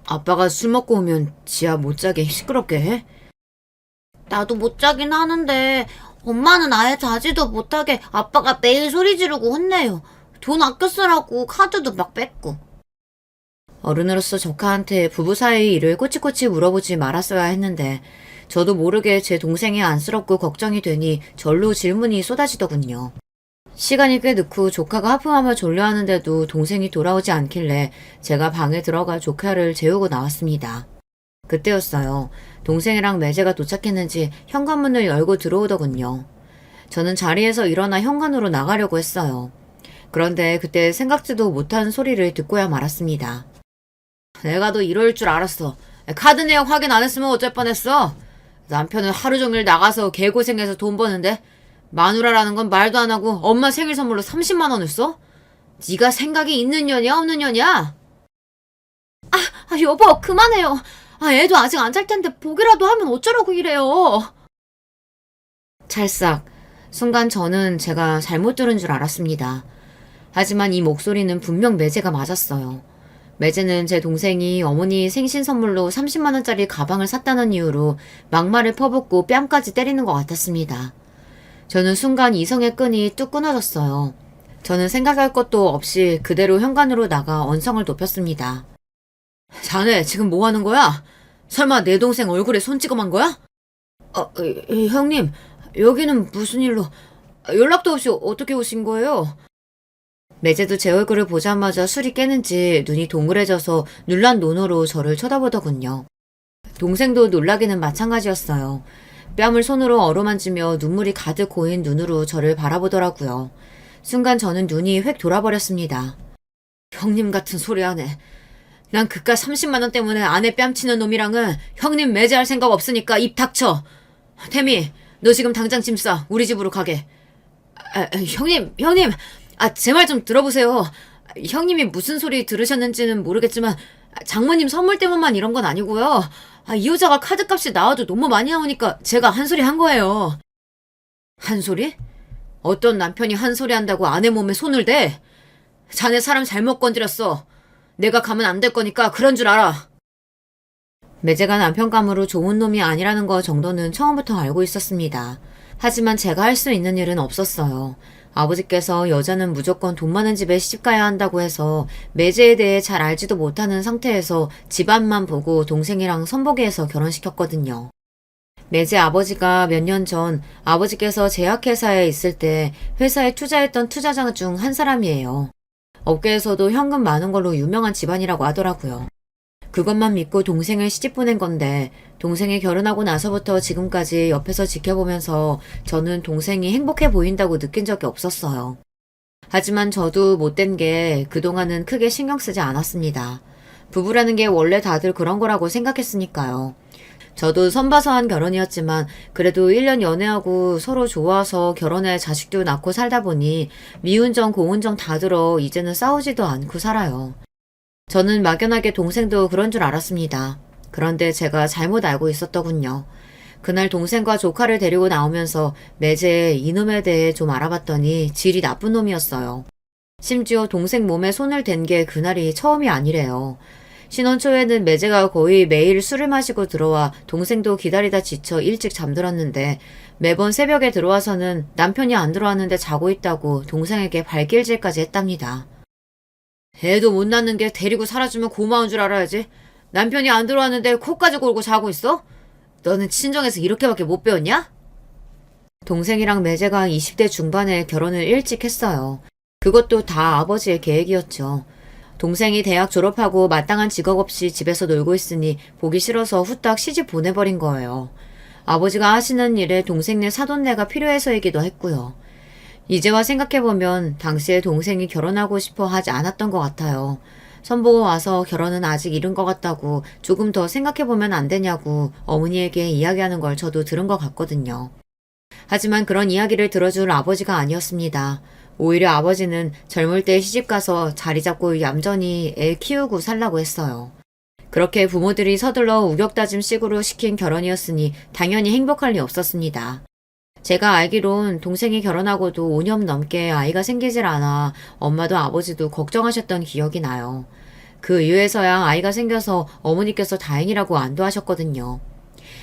아빠가 술 먹고 오면 지하 못 자게 시끄럽게 해? 나도 못 자긴 하는데 엄마는 아예 자지도 못하게 아빠가 매일 소리 지르고 혼내요. 돈 아껴 쓰라고 카드도 막 뺏고. 어른으로서 조카한테 부부 사이 일을 꼬치꼬치 물어보지 말았어야 했는데 저도 모르게 제 동생이 안쓰럽고 걱정이 되니 절로 질문이 쏟아지더군요. 시간이 꽤 늦고 조카가 하품하며 졸려하는데도 동생이 돌아오지 않길래 제가 방에 들어가 조카를 재우고 나왔습니다. 그때였어요. 동생이랑 매제가 도착했는지 현관문을 열고 들어오더군요. 저는 자리에서 일어나 현관으로 나가려고 했어요. 그런데 그때 생각지도 못한 소리를 듣고야 말았습니다. 내가 너 이럴 줄 알았어. 카드 내역 확인 안 했으면 어쩔 뻔했어. 남편은 하루 종일 나가서 개고생해서 돈 버는데 마누라라는 건 말도 안 하고 엄마 생일 선물로 30만 원을 써? 네가 생각이 있는 년이야 없는 년이야? 여보 그만해요. 애도 아직 안 잘 텐데 보기라도 하면 어쩌라고 이래요. 찰싹. 순간 저는 제가 잘못 들은 줄 알았습니다. 하지만 이 목소리는 분명 매제가 맞았어요. 매제는 제 동생이 어머니 생신 선물로 30만 원짜리 가방을 샀다는 이유로 막말을 퍼붓고 뺨까지 때리는 것 같았습니다. 저는 순간 이성의 끈이 뚝 끊어졌어요. 저는 생각할 것도 없이 그대로 현관으로 나가 언성을 높였습니다. 자네 지금 뭐 하는 거야? 설마 내 동생 얼굴에 손 찍어만 거야? 형님, 여기는 무슨 일로 연락도 없이 어떻게 오신 거예요? 매제도 제 얼굴을 보자마자 술이 깨는지 눈이 동그래져서 놀란 눈으로 저를 쳐다보더군요. 동생도 놀라기는 마찬가지였어요. 뺨을 손으로 어루만지며 눈물이 가득 고인 눈으로 저를 바라보더라고요. 순간 저는 눈이 획 돌아버렸습니다. 형님 같은 소리 하네. 난 그깟 30만 원 때문에 아내 뺨치는 놈이랑은 형님 매제할 생각 없으니까 입 닥쳐. 태미, 너 지금 당장 짐 싸. 우리 집으로 가게. 형님. 제 말 좀 들어보세요. 형님이 무슨 소리 들으셨는지는 모르겠지만 장모님 선물 때문만 이런 건 아니고요. 이 여자가 카드값이 나와도 너무 많이 나오니까 제가 한 소리 한 거예요. 한 소리? 어떤 남편이 한 소리 한다고 아내 몸에 손을 대? 자네 사람 잘못 건드렸어. 내가 가면 안 될 거니까 그런 줄 알아. 매제가 남편감으로 좋은 놈이 아니라는 거 정도는 처음부터 알고 있었습니다. 하지만 제가 할 수 있는 일은 없었어요. 아버지께서 여자는 무조건 돈 많은 집에 시집가야 한다고 해서 매제에 대해 잘 알지도 못하는 상태에서 집안만 보고 동생이랑 선보기해서 결혼시켰거든요. 매제 아버지가 몇 년 전 아버지께서 제약회사에 있을 때 회사에 투자했던 투자자 중 한 사람이에요. 업계에서도 현금 많은 걸로 유명한 집안이라고 하더라고요. 그것만 믿고 동생을 시집 보낸 건데 동생이 결혼하고 나서부터 지금까지 옆에서 지켜보면서 저는 동생이 행복해 보인다고 느낀 적이 없었어요. 하지만 저도 못된 게 그동안은 크게 신경 쓰지 않았습니다. 부부라는 게 원래 다들 그런 거라고 생각했으니까요. 저도 선봐서 한 결혼이었지만 그래도 1년 연애하고 서로 좋아서 결혼해 자식도 낳고 살다 보니 미운정 고운정 다 들어 이제는 싸우지도 않고 살아요. 저는 막연하게 동생도 그런 줄 알았습니다. 그런데 제가 잘못 알고 있었더군요. 그날 동생과 조카를 데리고 나오면서 매제 이놈에 대해 좀 알아봤더니 질이 나쁜 놈이었어요. 심지어 동생 몸에 손을 댄 게 그날이 처음이 아니래요. 신혼 초에는 매제가 거의 매일 술을 마시고 들어와 동생도 기다리다 지쳐 일찍 잠들었는데 매번 새벽에 들어와서는 남편이 안 들어왔는데 자고 있다고 동생에게 발길질까지 했답니다. 애도 못 낳는 게 데리고 살아주면 고마운 줄 알아야지. 남편이 안 들어왔는데 코까지 골고 자고 있어? 너는 친정에서 이렇게밖에 못 배웠냐? 동생이랑 매제가 20대 중반에 결혼을 일찍 했어요. 그것도 다 아버지의 계획이었죠. 동생이 대학 졸업하고 마땅한 직업 없이 집에서 놀고 있으니 보기 싫어서 후딱 시집 보내버린 거예요. 아버지가 하시는 일에 동생네 사돈네가 필요해서이기도 했고요. 이제와 생각해보면 당시에 동생이 결혼하고 싶어 하지 않았던 것 같아요. 선보고 와서 결혼은 아직 이른 것 같다고 조금 더 생각해보면 안 되냐고 어머니에게 이야기하는 걸 저도 들은 것 같거든요. 하지만 그런 이야기를 들어줄 아버지가 아니었습니다. 오히려 아버지는 젊을 때 시집가서 자리 잡고 얌전히 애 키우고 살라고 했어요. 그렇게 부모들이 서둘러 우격다짐식으로 시킨 결혼이었으니 당연히 행복할 리 없었습니다. 제가 알기론 동생이 결혼하고도 5년 넘게 아이가 생기질 않아 엄마도 아버지도 걱정하셨던 기억이 나요. 그 이후에서야 아이가 생겨서 어머니께서 다행이라고 안도하셨거든요.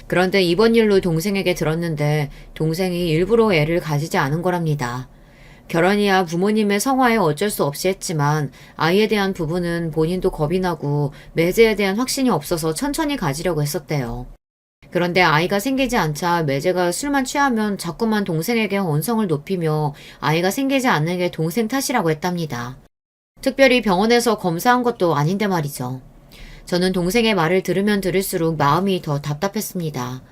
그런데 이번 일로 동생에게 들었는데 동생이 일부러 애를 가지지 않은 거랍니다. 결혼이야 부모님의 성화에 어쩔 수 없이 했지만 아이에 대한 부분은 본인도 겁이 나고 매제에 대한 확신이 없어서 천천히 가지려고 했었대요. 그런데 아이가 생기지 않자 매제가 술만 취하면 자꾸만 동생에게 언성을 높이며 아이가 생기지 않는 게 동생 탓이라고 했답니다. 특별히 병원에서 검사한 것도 아닌데 말이죠. 저는 동생의 말을 들으면 들을수록 마음이 더 답답했습니다.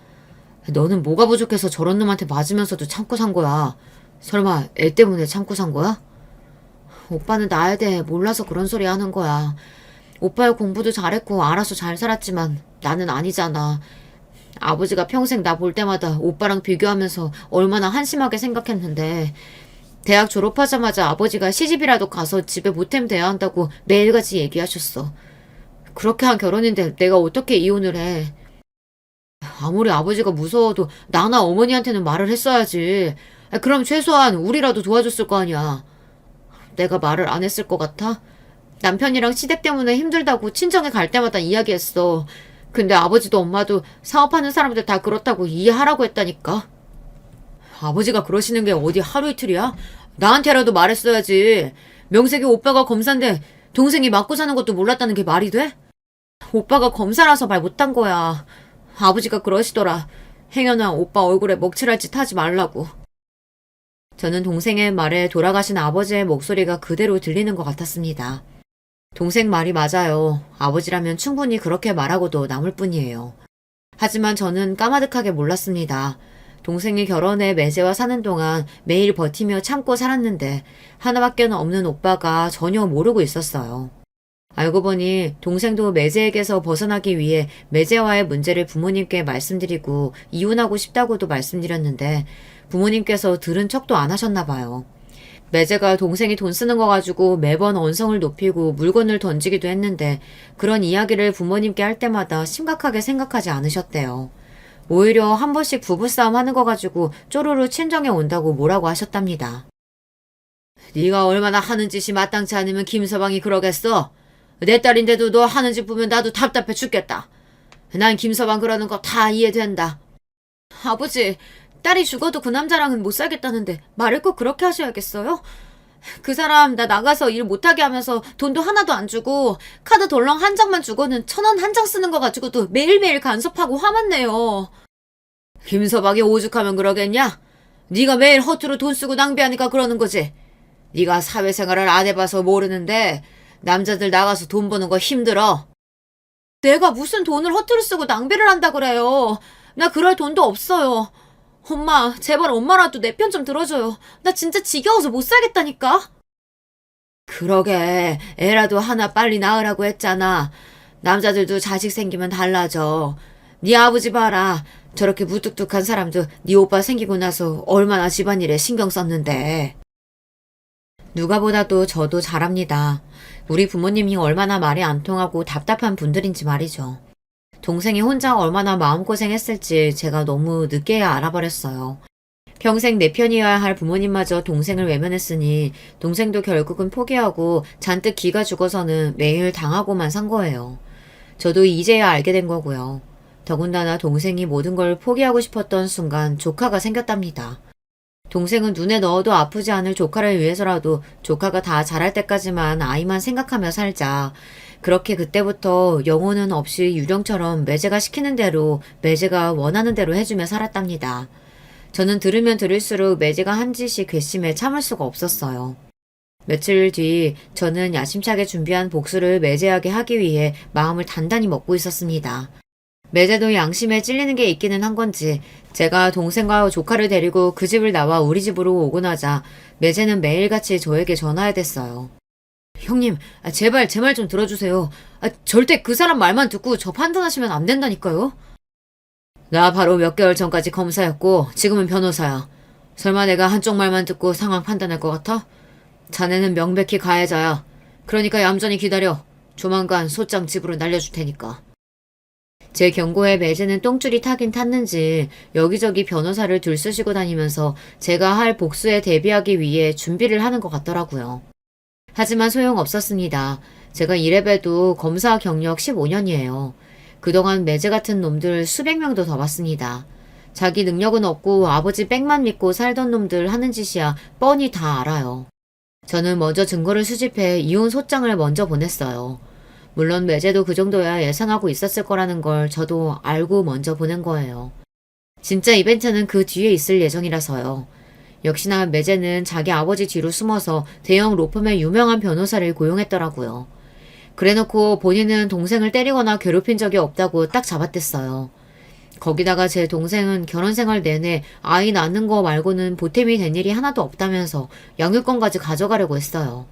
너는 뭐가 부족해서 저런 놈한테 맞으면서도 참고 산 거야. 설마 애 때문에 참고 산 거야? 오빠는 나에 대해 몰라서 그런 소리 하는 거야. 오빠야 공부도 잘했고 알아서 잘 살았지만 나는 아니잖아. 아버지가 평생 나 볼 때마다 오빠랑 비교하면서 얼마나 한심하게 생각했는데 대학 졸업하자마자 아버지가 시집이라도 가서 집에 보탬 돼야 한다고 매일같이 얘기하셨어. 그렇게 한 결혼인데 내가 어떻게 이혼을 해. 아무리 아버지가 무서워도 나나 어머니한테는 말을 했어야지. 그럼 최소한 우리라도 도와줬을 거 아니야. 내가 말을 안 했을 것 같아? 남편이랑 시댁 때문에 힘들다고 친정에 갈 때마다 이야기했어. 근데 아버지도 엄마도 사업하는 사람들 다 그렇다고 이해하라고 했다니까. 아버지가 그러시는 게 어디 하루 이틀이야? 나한테라도 말했어야지. 명색이 오빠가 검사인데 동생이 맞고 사는 것도 몰랐다는 게 말이 돼? 오빠가 검사라서 말 못한 거야. 아버지가 그러시더라. 행여나 오빠 얼굴에 먹칠할 짓 하지 말라고. 저는 동생의 말에 돌아가신 아버지의 목소리가 그대로 들리는 것 같았습니다. 동생 말이 맞아요. 아버지라면 충분히 그렇게 말하고도 남을 뿐이에요. 하지만 저는 까마득하게 몰랐습니다. 동생이 결혼해 매제와 사는 동안 매일 버티며 참고 살았는데 하나밖에 없는 오빠가 전혀 모르고 있었어요. 알고 보니 동생도 매제에게서 벗어나기 위해 매제와의 문제를 부모님께 말씀드리고 이혼하고 싶다고도 말씀드렸는데 부모님께서 들은 척도 안 하셨나 봐요. 매제가 동생이 돈 쓰는 거 가지고 매번 언성을 높이고 물건을 던지기도 했는데 그런 이야기를 부모님께 할 때마다 심각하게 생각하지 않으셨대요. 오히려 한 번씩 부부싸움 하는 거 가지고 쪼르르 친정에 온다고 뭐라고 하셨답니다. 네가 얼마나 하는 짓이 마땅치 않으면 김서방이 그러겠어? 내 딸인데도 너 하는 짓 보면 나도 답답해 죽겠다. 난 김서방 그러는 거 다 이해된다. 아버지, 딸이 죽어도 그 남자랑은 못 살겠다는데 말을 꼭 그렇게 하셔야겠어요? 그 사람 나 나가서 일 못하게 하면서 돈도 하나도 안 주고 카드 덜렁 한 장만 주고는 1,000원 한 장 쓰는 거 가지고도 매일매일 간섭하고 화만 내요. 김서방이 오죽하면 그러겠냐? 네가 매일 허투루 돈 쓰고 낭비하니까 그러는 거지. 네가 사회생활을 안 해봐서 모르는데 남자들 나가서 돈 버는 거 힘들어. 내가 무슨 돈을 허투루 쓰고 낭비를 한다 그래요. 나 그럴 돈도 없어요. 엄마, 제발 엄마라도 내 편 좀 들어줘요. 나 진짜 지겨워서 못 살겠다니까. 그러게, 애라도 하나 빨리 낳으라고 했잖아. 남자들도 자식 생기면 달라져. 네 아버지 봐라. 저렇게 무뚝뚝한 사람도 네 오빠 생기고 나서 얼마나 집안일에 신경 썼는데. 누가 보다도 저도 잘 압니다. 우리 부모님이 얼마나 말이 안 통하고 답답한 분들인지 말이죠. 동생이 혼자 얼마나 마음고생했을지 제가 너무 늦게야 알아버렸어요. 평생 내 편이어야 할 부모님마저 동생을 외면했으니 동생도 결국은 포기하고 잔뜩 기가 죽어서는 매일 당하고만 산 거예요. 저도 이제야 알게 된 거고요. 더군다나 동생이 모든 걸 포기하고 싶었던 순간 조카가 생겼답니다. 동생은 눈에 넣어도 아프지 않을 조카를 위해서라도 조카가 다 자랄 때까지만 아이만 생각하며 살자. 그렇게 그때부터 영혼은 없이 유령처럼 매제가 시키는 대로 매제가 원하는 대로 해주며 살았답니다. 저는 들으면 들을수록 매제가 한 짓이 괘씸해 참을 수가 없었어요. 며칠 뒤 저는 야심차게 준비한 복수를 매제하게 하기 위해 마음을 단단히 먹고 있었습니다. 매제도 양심에 찔리는 게 있기는 한 건지 제가 동생과 조카를 데리고 그 집을 나와 우리 집으로 오고 나자 매제는 매일같이 저에게 전화해댔어요. 형님, 제발 제 말 좀 들어주세요. 절대 그 사람 말만 듣고 저 판단하시면 안 된다니까요. 나 바로 몇 개월 전까지 검사였고 지금은 변호사야. 설마 내가 한쪽 말만 듣고 상황 판단할 것 같아? 자네는 명백히 가해자야. 그러니까 얌전히 기다려. 조만간 소장 집으로 날려줄 테니까. 제 경고에 매제는 똥줄이 타긴 탔는지 여기저기 변호사를 들쑤시고 다니면서 제가 할 복수에 대비하기 위해 준비를 하는 것 같더라고요. 하지만 소용없었습니다. 제가 이래봬도 검사 경력 15년이에요. 그동안 매제 같은 놈들 수백 명도 더 봤습니다. 자기 능력은 없고 아버지 빽만 믿고 살던 놈들 하는 짓이야 뻔히 다 알아요. 저는 먼저 증거를 수집해 이혼 소장을 먼저 보냈어요. 물론 매제도 그 정도야 예상하고 있었을 거라는 걸 저도 알고 먼저 보낸 거예요. 진짜 이벤트는 그 뒤에 있을 예정이라서요. 역시나 매제는 자기 아버지 뒤로 숨어서 대형 로펌의 유명한 변호사를 고용했더라고요. 그래놓고 본인은 동생을 때리거나 괴롭힌 적이 없다고 딱 잡아댔어요. 거기다가 제 동생은 결혼 생활 내내 아이 낳는 거 말고는 보탬이 된 일이 하나도 없다면서 양육권까지 가져가려고 했어요.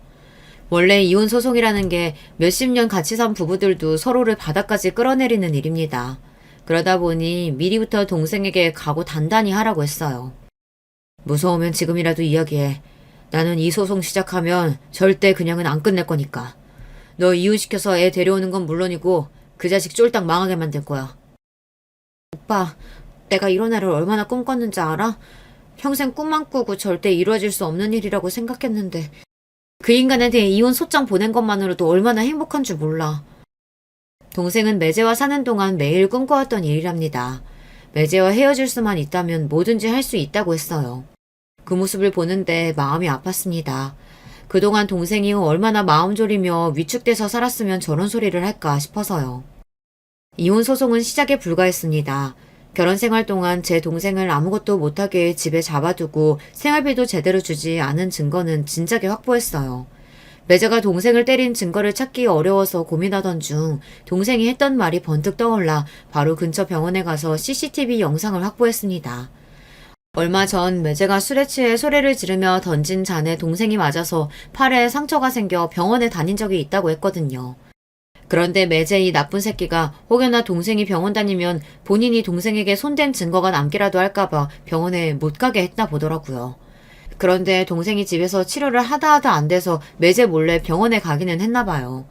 원래 이혼 소송이라는 게 몇십 년 같이 산 부부들도 서로를 바닥까지 끌어내리는 일입니다. 그러다 보니 미리부터 동생에게 각오 단단히 하라고 했어요. 무서우면 지금이라도 이야기해. 나는 이 소송 시작하면 절대 그냥은 안 끝낼 거니까. 너 이혼시켜서 애 데려오는 건 물론이고 그 자식 쫄딱 망하게 만들 거야. 오빠, 내가 이런 애를 얼마나 꿈꿨는지 알아? 평생 꿈만 꾸고 절대 이루어질 수 없는 일이라고 생각했는데 그 인간에 대해 이혼 소장 보낸 것만으로도 얼마나 행복한 줄 몰라. 동생은 매제와 사는 동안 매일 꿈꿔왔던 일이랍니다. 매제와 헤어질 수만 있다면 뭐든지 할 수 있다고 했어요. 그 모습을 보는데 마음이 아팠습니다. 그동안 동생이 얼마나 마음 졸이며 위축돼서 살았으면 저런 소리를 할까 싶어서요. 이혼 소송은 시작에 불과했습니다. 결혼 생활 동안 제 동생을 아무것도 못하게 집에 잡아두고 생활비도 제대로 주지 않은 증거는 진작에 확보했어요. 매제가 동생을 때린 증거를 찾기 어려워서 고민하던 중 동생이 했던 말이 번뜩 떠올라 바로 근처 병원에 가서 CCTV 영상을 확보했습니다. 얼마 전 매제가 술에 취해 소리를 지르며 던진 잔에 동생이 맞아서 팔에 상처가 생겨 병원에 다닌 적이 있다고 했거든요. 그런데 매제 이 나쁜 새끼가 혹여나 동생이 병원 다니면 본인이 동생에게 손댄 증거가 남기라도 할까봐 병원에 못 가게 했나 보더라고요. 그런데 동생이 집에서 치료를 하다 안 돼서 매제 몰래 병원에 가기는 했나 봐요.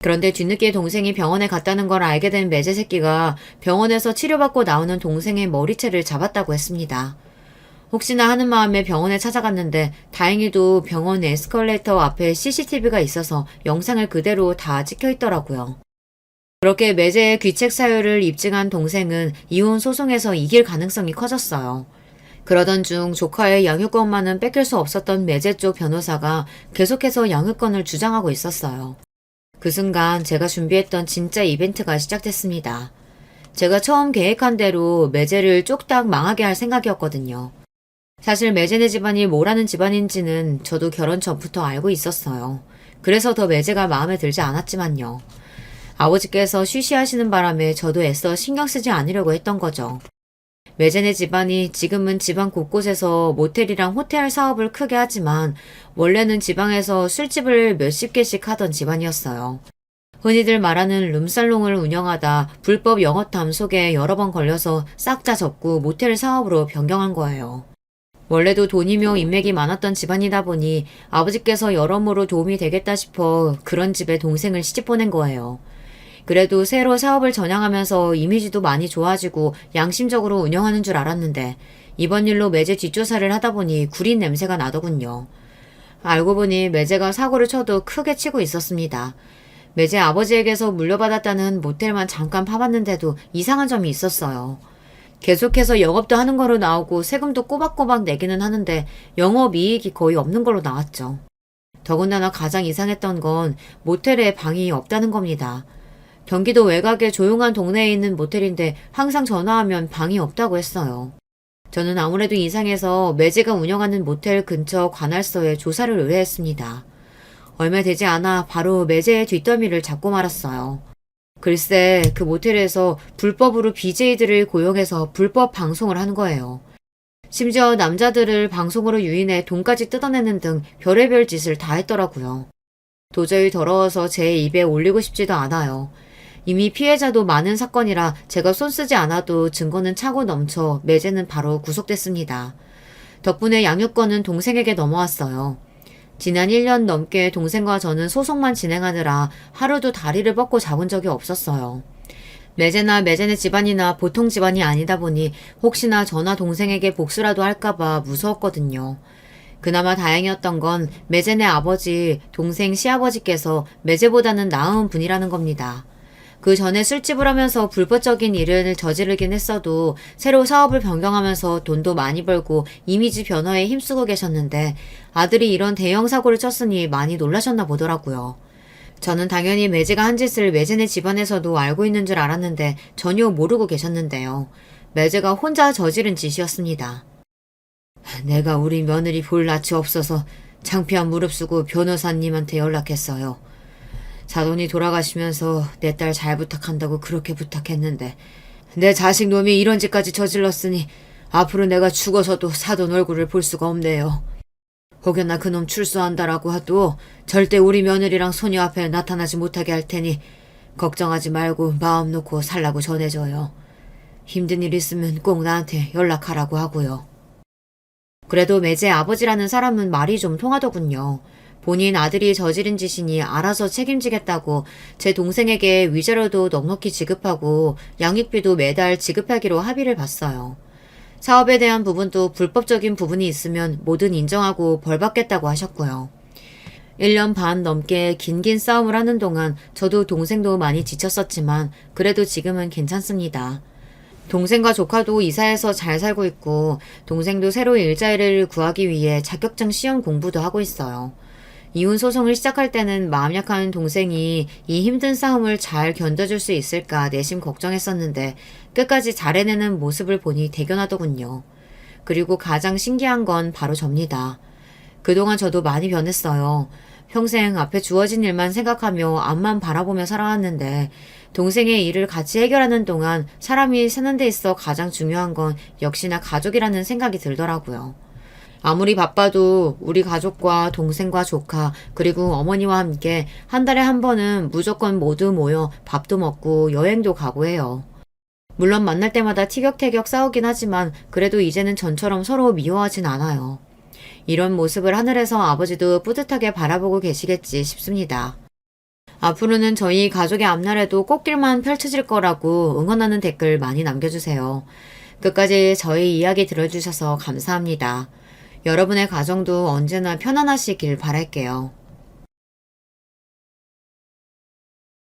그런데 뒤늦게 동생이 병원에 갔다는 걸 알게 된 매제 새끼가 병원에서 치료받고 나오는 동생의 머리채를 잡았다고 했습니다. 혹시나 하는 마음에 병원에 찾아갔는데 다행히도 병원 에스컬레이터 앞에 CCTV가 있어서 영상을 그대로 다 찍혀 있더라고요. 그렇게 매제의 귀책 사유를 입증한 동생은 이혼 소송에서 이길 가능성이 커졌어요. 그러던 중 조카의 양육권만은 뺏길 수 없었던 매제 쪽 변호사가 계속해서 양육권을 주장하고 있었어요. 그 순간 제가 준비했던 진짜 이벤트가 시작됐습니다. 제가 처음 계획한 대로 매제를 쪽딱 망하게 할 생각이었거든요. 사실 매제네 집안이 뭐라는 집안인지는 저도 결혼 전부터 알고 있었어요. 그래서 더 매제가 마음에 들지 않았지만요. 아버지께서 쉬쉬하시는 바람에 저도 애써 신경 쓰지 않으려고 했던 거죠. 매제네 집안이 지금은 집안 곳곳에서 모텔이랑 호텔 사업을 크게 하지만 원래는 지방에서 술집을 몇십 개씩 하던 집안이었어요. 흔히들 말하는 룸살롱을 운영하다 불법 영업담 속에 여러 번 걸려서 싹 다 접고 모텔 사업으로 변경한 거예요. 원래도 돈이며 인맥이 많았던 집안이다 보니 아버지께서 여러모로 도움이 되겠다 싶어 그런 집에 동생을 시집 보낸 거예요. 그래도 새로 사업을 전향하면서 이미지도 많이 좋아지고 양심적으로 운영하는 줄 알았는데 이번 일로 매제 뒷조사를 하다 보니 구린 냄새가 나더군요. 알고 보니 매제가 사고를 쳐도 크게 치고 있었습니다. 매제 아버지에게서 물려받았다는 모텔만 잠깐 파봤는데도 이상한 점이 있었어요. 계속해서 영업도 하는 거로 나오고 세금도 꼬박꼬박 내기는 하는데 영업이익이 거의 없는 걸로 나왔죠. 더군다나 가장 이상했던 건 모텔에 방이 없다는 겁니다. 경기도 외곽의 조용한 동네에 있는 모텔인데 항상 전화하면 방이 없다고 했어요. 저는 아무래도 이상해서 매제가 운영하는 모텔 근처 관할서에 조사를 의뢰했습니다. 얼마 되지 않아 바로 매제의 뒷더미를 잡고 말았어요. 글쎄 그 모텔에서 불법으로 BJ들을 고용해서 불법 방송을 한 거예요. 심지어 남자들을 방송으로 유인해 돈까지 뜯어내는 등 별의별 짓을 다 했더라고요. 도저히 더러워서 제 입에 올리고 싶지도 않아요. 이미 피해자도 많은 사건이라 제가 손 쓰지 않아도 증거는 차고 넘쳐 매제는 바로 구속됐습니다. 덕분에 양육권은 동생에게 넘어왔어요. 지난 1년 넘게 동생과 저는 소송만 진행하느라 하루도 다리를 뻗고 잡은 적이 없었어요. 매제나 매제네 집안이나 보통 집안이 아니다 보니 혹시나 저나 동생에게 복수라도 할까봐 무서웠거든요. 그나마 다행이었던 건 매제네 아버지, 동생 시아버지께서 매제보다는 나은 분이라는 겁니다. 그 전에 술집을 하면서 불법적인 일을 저지르긴 했어도 새로 사업을 변경하면서 돈도 많이 벌고 이미지 변화에 힘쓰고 계셨는데 아들이 이런 대형 사고를 쳤으니 많이 놀라셨나 보더라고요. 저는 당연히 매제가 한 짓을 매제네 집안에서도 알고 있는 줄 알았는데 전혀 모르고 계셨는데요. 매제가 혼자 저지른 짓이었습니다. 내가 우리 며느리 볼 낯이 없어서 창피한 무릅쓰고 변호사님한테 연락했어요. 사돈이 돌아가시면서 내 딸 잘 부탁한다고 그렇게 부탁했는데 내 자식 놈이 이런 짓까지 저질렀으니 앞으로 내가 죽어서도 사돈 얼굴을 볼 수가 없네요. 혹여나 그놈 출소한다라고 해도 절대 우리 며느리랑 소녀 앞에 나타나지 못하게 할 테니 걱정하지 말고 마음 놓고 살라고 전해줘요. 힘든 일 있으면 꼭 나한테 연락하라고 하고요. 그래도 매제 아버지라는 사람은 말이 좀 통하더군요. 본인 아들이 저지른 짓이니 알아서 책임지겠다고 제 동생에게 위자료도 넉넉히 지급하고 양육비도 매달 지급하기로 합의를 봤어요. 사업에 대한 부분도 불법적인 부분이 있으면 뭐든 인정하고 벌받겠다고 하셨고요. 1년 반 넘게 긴긴 싸움을 하는 동안 저도 동생도 많이 지쳤었지만 그래도 지금은 괜찮습니다. 동생과 조카도 이사해서 잘 살고 있고 동생도 새로 일자리를 구하기 위해 자격증 시험 공부도 하고 있어요. 이혼 소송을 시작할 때는 마음 약한 동생이 이 힘든 싸움을 잘 견뎌줄 수 있을까 내심 걱정했었는데 끝까지 잘 해내는 모습을 보니 대견하더군요. 그리고 가장 신기한 건 바로 접니다. 그동안 저도 많이 변했어요. 평생 앞에 주어진 일만 생각하며 앞만 바라보며 살아왔는데 동생의 일을 같이 해결하는 동안 사람이 사는 데 있어 가장 중요한 건 역시나 가족이라는 생각이 들더라고요. 아무리 바빠도 우리 가족과 동생과 조카 그리고 어머니와 함께 한 달에 한 번은 무조건 모두 모여 밥도 먹고 여행도 가고 해요. 물론 만날 때마다 티격태격 싸우긴 하지만 그래도 이제는 전처럼 서로 미워하진 않아요. 이런 모습을 하늘에서 아버지도 뿌듯하게 바라보고 계시겠지 싶습니다. 앞으로는 저희 가족의 앞날에도 꽃길만 펼쳐질 거라고 응원하는 댓글 많이 남겨주세요. 끝까지 저희 이야기 들어주셔서 감사합니다. 여러분의 가정도 언제나 편안하시길 바랄게요.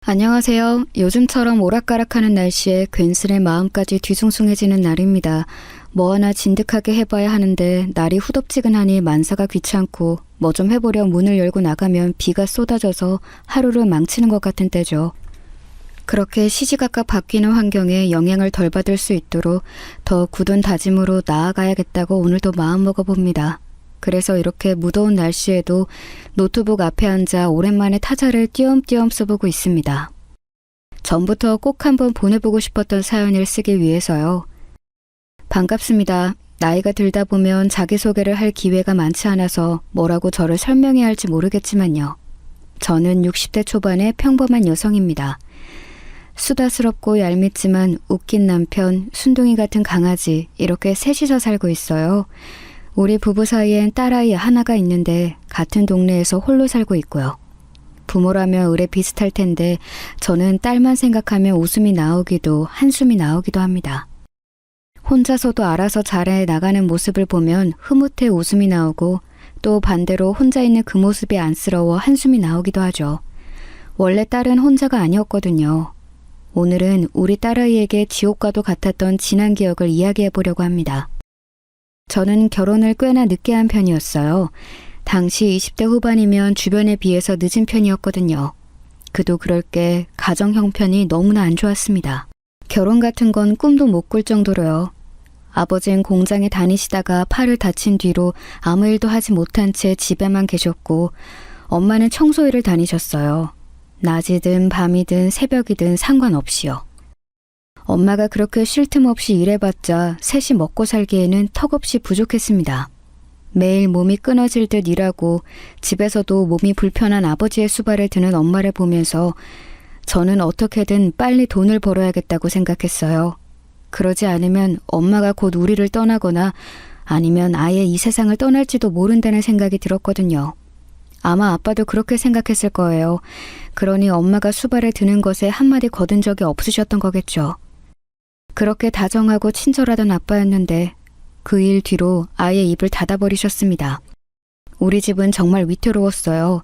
안녕하세요. 요즘처럼 오락가락하는 날씨에 괜스레 마음까지 뒤숭숭해지는 날입니다. 뭐 하나 진득하게 해봐야 하는데 날이 후덥지근하니 만사가 귀찮고 뭐 좀 해보려 문을 열고 나가면 비가 쏟아져서 하루를 망치는 것 같은 때죠. 그렇게 시시각각 바뀌는 환경에 영향을 덜 받을 수 있도록 더 굳은 다짐으로 나아가야겠다고 오늘도 마음먹어봅니다. 그래서 이렇게 무더운 날씨에도 노트북 앞에 앉아 오랜만에 타자를 띄엄띄엄 써보고 있습니다. 전부터 꼭 한번 보내보고 싶었던 사연을 쓰기 위해서요. 반갑습니다. 나이가 들다 보면 자기소개를 할 기회가 많지 않아서 뭐라고 저를 설명해야 할지 모르겠지만요. 저는 60대 초반의 평범한 여성입니다. 수다스럽고 얄밉지만 웃긴 남편, 순둥이 같은 강아지 이렇게 셋이서 살고 있어요. 우리 부부 사이엔 딸아이 하나가 있는데 같은 동네에서 홀로 살고 있고요. 부모라면 의뢰 비슷할 텐데 저는 딸만 생각하면 웃음이 나오기도 한숨이 나오기도 합니다. 혼자서도 알아서 잘해 나가는 모습을 보면 흐뭇해 웃음이 나오고 또 반대로 혼자 있는 그 모습이 안쓰러워 한숨이 나오기도 하죠. 원래 딸은 혼자가 아니었거든요. 오늘은 우리 딸아이에게 지옥과도 같았던 지난 기억을 이야기해 보려고 합니다. 저는 결혼을 꽤나 늦게 한 편이었어요. 당시 20대 후반이면 주변에 비해서 늦은 편이었거든요. 그도 그럴 게 가정 형편이 너무나 안 좋았습니다. 결혼 같은 건 꿈도 못 꿀 정도로요. 아버지는 공장에 다니시다가 팔을 다친 뒤로 아무 일도 하지 못한 채 집에만 계셨고 엄마는 청소일을 다니셨어요. 낮이든 밤이든 새벽이든 상관없이요. 엄마가 그렇게 쉴 틈 없이 일해봤자 셋이 먹고 살기에는 턱없이 부족했습니다. 매일 몸이 끊어질 듯 일하고 집에서도 몸이 불편한 아버지의 수발을 드는 엄마를 보면서 저는 어떻게든 빨리 돈을 벌어야겠다고 생각했어요. 그러지 않으면 엄마가 곧 우리를 떠나거나 아니면 아예 이 세상을 떠날지도 모른다는 생각이 들었거든요. 아마 아빠도 그렇게 생각했을 거예요. 그러니 엄마가 수발을 드는 것에 한마디 거둔 적이 없으셨던 거겠죠. 그렇게 다정하고 친절하던 아빠였는데 그 일 뒤로 아예 입을 닫아버리셨습니다. 우리 집은 정말 위태로웠어요.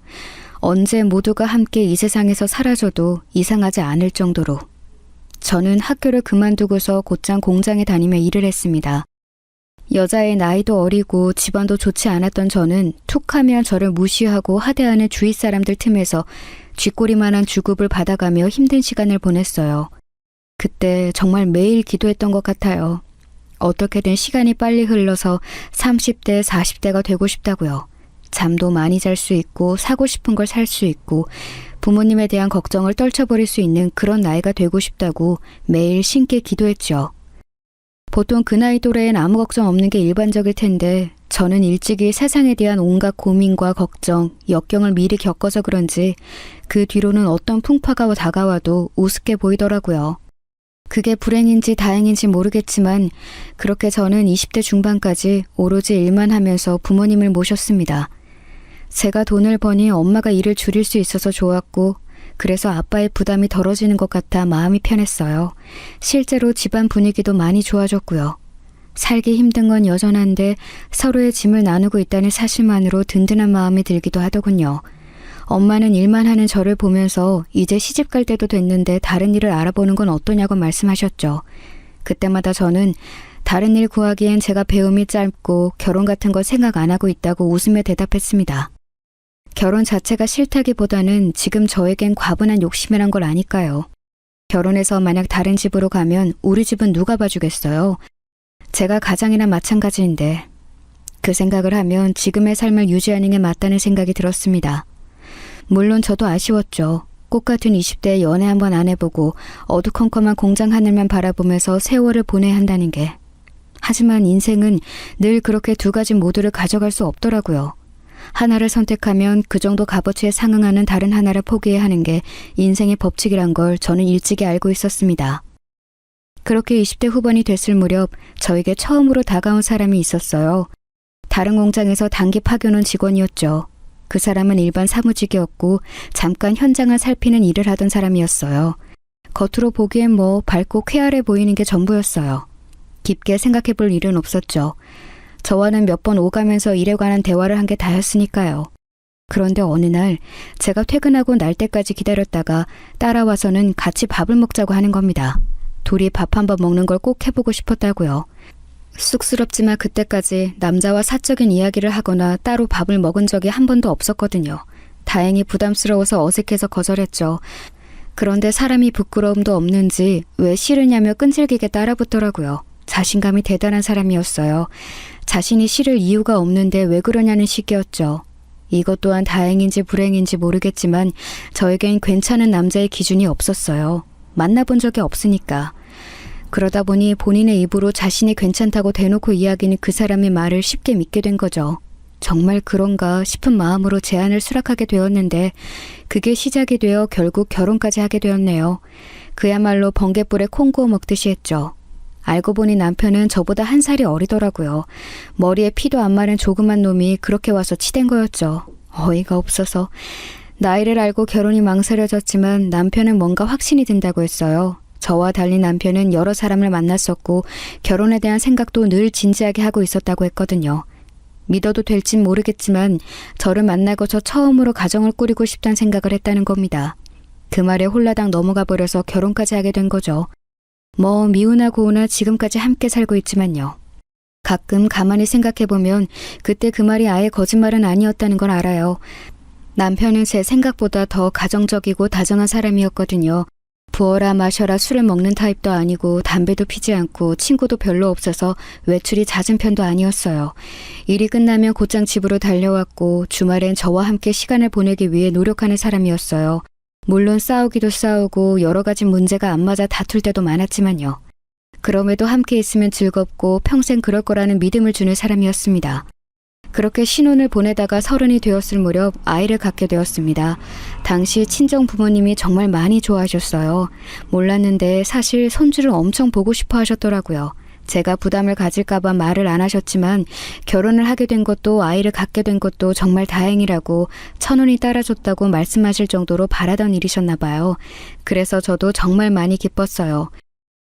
언제 모두가 함께 이 세상에서 사라져도 이상하지 않을 정도로. 저는 학교를 그만두고서 곧장 공장에 다니며 일을 했습니다. 여자의 나이도 어리고 집안도 좋지 않았던 저는 툭하면 저를 무시하고 하대하는 주위 사람들 틈에서 쥐꼬리만한 주급을 받아가며 힘든 시간을 보냈어요. 그때 정말 매일 기도했던 것 같아요. 어떻게든 시간이 빨리 흘러서 30대, 40대가 되고 싶다고요. 잠도 많이 잘 수 있고 사고 싶은 걸 살 수 있고 부모님에 대한 걱정을 떨쳐버릴 수 있는 그런 나이가 되고 싶다고 매일 신께 기도했죠. 보통 그 나이 또래엔 아무 걱정 없는 게 일반적일 텐데 저는 일찍이 세상에 대한 온갖 고민과 걱정, 역경을 미리 겪어서 그런지 그 뒤로는 어떤 풍파가 다가와도 우습게 보이더라고요. 그게 불행인지 다행인지 모르겠지만 그렇게 저는 20대 중반까지 오로지 일만 하면서 부모님을 모셨습니다. 제가 돈을 버니 엄마가 일을 줄일 수 있어서 좋았고 그래서 아빠의 부담이 덜어지는 것 같아 마음이 편했어요. 실제로 집안 분위기도 많이 좋아졌고요. 살기 힘든 건 여전한데 서로의 짐을 나누고 있다는 사실만으로 든든한 마음이 들기도 하더군요. 엄마는 일만 하는 저를 보면서 이제 시집 갈 때도 됐는데 다른 일을 알아보는 건 어떠냐고 말씀하셨죠. 그때마다 저는 다른 일 구하기엔 제가 배움이 짧고 결혼 같은 거 생각 안 하고 있다고 웃으며 대답했습니다. 결혼 자체가 싫다기보다는 지금 저에겐 과분한 욕심이란 걸 아니까요. 결혼해서 만약 다른 집으로 가면 우리 집은 누가 봐주겠어요. 제가 가장이나 마찬가지인데 그 생각을 하면 지금의 삶을 유지하는 게 맞다는 생각이 들었습니다. 물론 저도 아쉬웠죠. 꽃같은 20대에 연애 한번 안 해보고 어두컴컴한 공장 하늘만 바라보면서 세월을 보내야 한다는 게. 하지만 인생은 늘 그렇게 두 가지 모두를 가져갈 수 없더라고요. 하나를 선택하면 그 정도 값어치에 상응하는 다른 하나를 포기해야 하는 게 인생의 법칙이란 걸 저는 일찍이 알고 있었습니다. 그렇게 20대 후반이 됐을 무렵 저에게 처음으로 다가온 사람이 있었어요. 다른 공장에서 단기 파견 온 직원이었죠. 그 사람은 일반 사무직이었고 잠깐 현장을 살피는 일을 하던 사람이었어요. 겉으로 보기엔 뭐 밝고 쾌활해 보이는 게 전부였어요. 깊게 생각해 볼 일은 없었죠. 저와는 몇 번 오가면서 일에 관한 대화를 한 게 다였으니까요. 그런데 어느 날 제가 퇴근하고 날 때까지 기다렸다가 따라와서는 같이 밥을 먹자고 하는 겁니다. 둘이 밥 한 번 먹는 걸 꼭 해보고 싶었다고요. 쑥스럽지만 그때까지 남자와 사적인 이야기를 하거나 따로 밥을 먹은 적이 한 번도 없었거든요. 다행히 부담스러워서 어색해서 거절했죠. 그런데 사람이 부끄러움도 없는지 왜 싫으냐며 끈질기게 따라붙더라고요. 자신감이 대단한 사람이었어요. 자신이 싫을 이유가 없는데 왜 그러냐는 식이었죠. 이것 또한 다행인지 불행인지 모르겠지만 저에겐 괜찮은 남자의 기준이 없었어요. 만나본 적이 없으니까. 그러다 보니 본인의 입으로 자신이 괜찮다고 대놓고 이야기는 그 사람의 말을 쉽게 믿게 된 거죠. 정말 그런가 싶은 마음으로 제안을 수락하게 되었는데 그게 시작이 되어 결국 결혼까지 하게 되었네요. 그야말로 번갯불에 콩 구워 먹듯이 했죠. 알고 보니 남편은 저보다 한 살이 어리더라고요. 머리에 피도 안 마른 조그만 놈이 그렇게 와서 치댄 거였죠. 어이가 없어서. 나이를 알고 결혼이 망설여졌지만 남편은 뭔가 확신이 든다고 했어요. 저와 달리 남편은 여러 사람을 만났었고 결혼에 대한 생각도 늘 진지하게 하고 있었다고 했거든요. 믿어도 될진 모르겠지만 저를 만나고서 처음으로 가정을 꾸리고 싶다는 생각을 했다는 겁니다. 그 말에 홀라당 넘어가 버려서 결혼까지 하게 된 거죠. 뭐 미우나 고우나 지금까지 함께 살고 있지만요. 가끔 가만히 생각해보면 그때 그 말이 아예 거짓말은 아니었다는 걸 알아요. 남편은 제 생각보다 더 가정적이고 다정한 사람이었거든요. 부어라 마셔라 술을 먹는 타입도 아니고 담배도 피지 않고 친구도 별로 없어서 외출이 잦은 편도 아니었어요. 일이 끝나면 곧장 집으로 달려왔고 주말엔 저와 함께 시간을 보내기 위해 노력하는 사람이었어요. 물론 싸우기도 싸우고 여러 가지 문제가 안 맞아 다툴 때도 많았지만요. 그럼에도 함께 있으면 즐겁고 평생 그럴 거라는 믿음을 주는 사람이었습니다. 그렇게 신혼을 보내다가 30이 되었을 무렵 아이를 갖게 되었습니다. 당시 친정 부모님이 정말 많이 좋아하셨어요. 몰랐는데 사실 손주를 엄청 보고 싶어 하셨더라고요. 제가 부담을 가질까봐 말을 안 하셨지만 결혼을 하게 된 것도 아이를 갖게 된 것도 정말 다행이라고 천운이 따라줬다고 말씀하실 정도로 바라던 일이셨나 봐요. 그래서 저도 정말 많이 기뻤어요.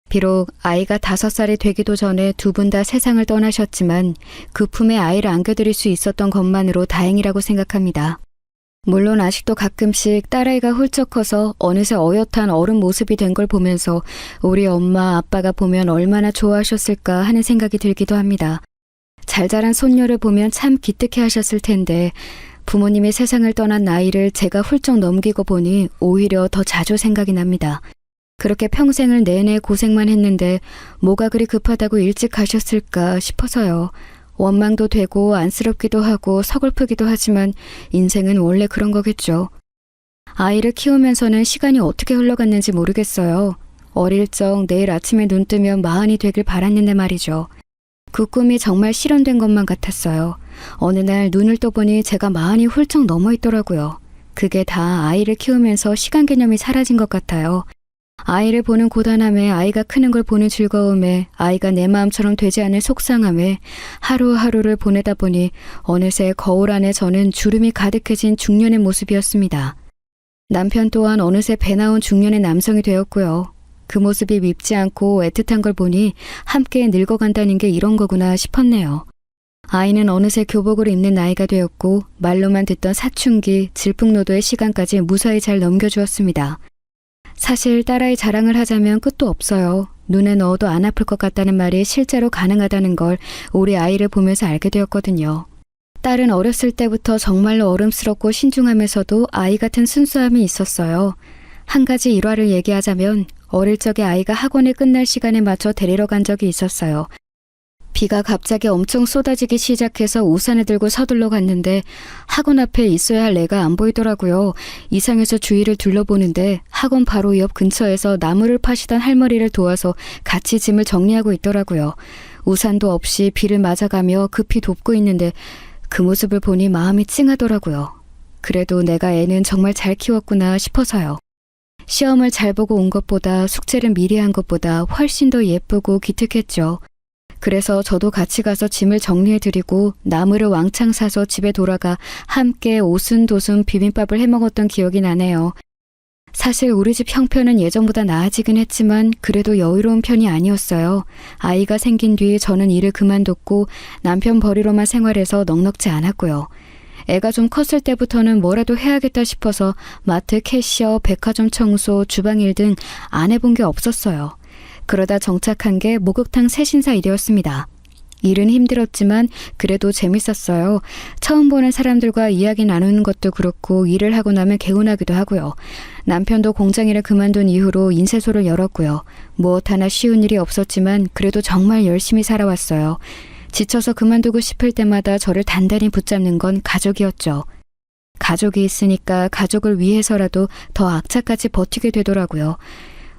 비록 아이가 5살이 되기도 전에 두 분 다 세상을 떠나셨지만 그 품에 아이를 안겨드릴 수 있었던 것만으로 다행이라고 생각합니다. 물론 아직도 가끔씩 딸아이가 훌쩍 커서 어느새 어엿한 어른 모습이 된 걸 보면서 우리 엄마 아빠가 보면 얼마나 좋아하셨을까 하는 생각이 들기도 합니다. 잘 자란 손녀를 보면 참 기특해 하셨을 텐데 부모님이 세상을 떠난 나이를 제가 훌쩍 넘기고 보니 오히려 더 자주 생각이 납니다. 그렇게 평생을 내내 고생만 했는데 뭐가 그리 급하다고 일찍 가셨을까 싶어서요. 원망도 되고 안쓰럽기도 하고 서글프기도 하지만 인생은 원래 그런 거겠죠. 아이를 키우면서는 시간이 어떻게 흘러갔는지 모르겠어요. 어릴 적 내일 아침에 눈 뜨면 40이 되길 바랐는데 말이죠. 그 꿈이 정말 실현된 것만 같았어요. 어느 날 눈을 떠보니 제가 40이 훌쩍 넘어 있더라고요. 그게 다 아이를 키우면서 시간 개념이 사라진 것 같아요. 아이를 보는 고단함에 아이가 크는 걸 보는 즐거움에 아이가 내 마음처럼 되지 않을 속상함에 하루하루를 보내다 보니 어느새 거울 안에 저는 주름이 가득해진 중년의 모습이었습니다. 남편 또한 어느새 배 나온 중년의 남성이 되었고요. 그 모습이 밉지 않고 애틋한 걸 보니 함께 늙어간다는 게 이런 거구나 싶었네요. 아이는 어느새 교복을 입는 나이가 되었고 말로만 듣던 사춘기, 질풍노도의 시간까지 무사히 잘 넘겨주었습니다. 사실 딸아이 자랑을 하자면 끝도 없어요. 눈에 넣어도 안 아플 것 같다는 말이 실제로 가능하다는 걸 우리 아이를 보면서 알게 되었거든요. 딸은 어렸을 때부터 정말로 어름스럽고 신중하면서도 아이 같은 순수함이 있었어요. 한 가지 일화를 얘기하자면 어릴 적에 아이가 학원이 끝날 시간에 맞춰 데리러 간 적이 있었어요. 비가 갑자기 엄청 쏟아지기 시작해서 우산을 들고 서둘러 갔는데 학원 앞에 있어야 할 애가 안 보이더라고요. 이상해서 주위를 둘러보는데 학원 바로 옆 근처에서 나무를 파시던 할머니를 도와서 같이 짐을 정리하고 있더라고요. 우산도 없이 비를 맞아가며 급히 돕고 있는데 그 모습을 보니 마음이 찡하더라고요. 그래도 내가 애는 정말 잘 키웠구나 싶어서요. 시험을 잘 보고 온 것보다 숙제를 미리 한 것보다 훨씬 더 예쁘고 기특했죠. 그래서 저도 같이 가서 짐을 정리해드리고 나물을 왕창 사서 집에 돌아가 함께 오순도순 비빔밥을 해먹었던 기억이 나네요. 사실 우리 집 형편은 예전보다 나아지긴 했지만 그래도 여유로운 편이 아니었어요. 아이가 생긴 뒤 저는 일을 그만뒀고 남편 벌이로만 생활해서 넉넉지 않았고요. 애가 좀 컸을 때부터는 뭐라도 해야겠다 싶어서 마트 캐시어, 백화점 청소, 주방일 등 안 해본 게 없었어요. 그러다 정착한 게 목욕탕 세신사 일이었습니다. 일은 힘들었지만 그래도 재밌었어요. 처음 보는 사람들과 이야기 나누는 것도 그렇고 일을 하고 나면 개운하기도 하고요. 남편도 공장일을 그만둔 이후로 인쇄소를 열었고요. 무엇 하나 쉬운 일이 없었지만 그래도 정말 열심히 살아왔어요. 지쳐서 그만두고 싶을 때마다 저를 단단히 붙잡는 건 가족이었죠. 가족이 있으니까 가족을 위해서라도 더 악착같이 버티게 되더라고요.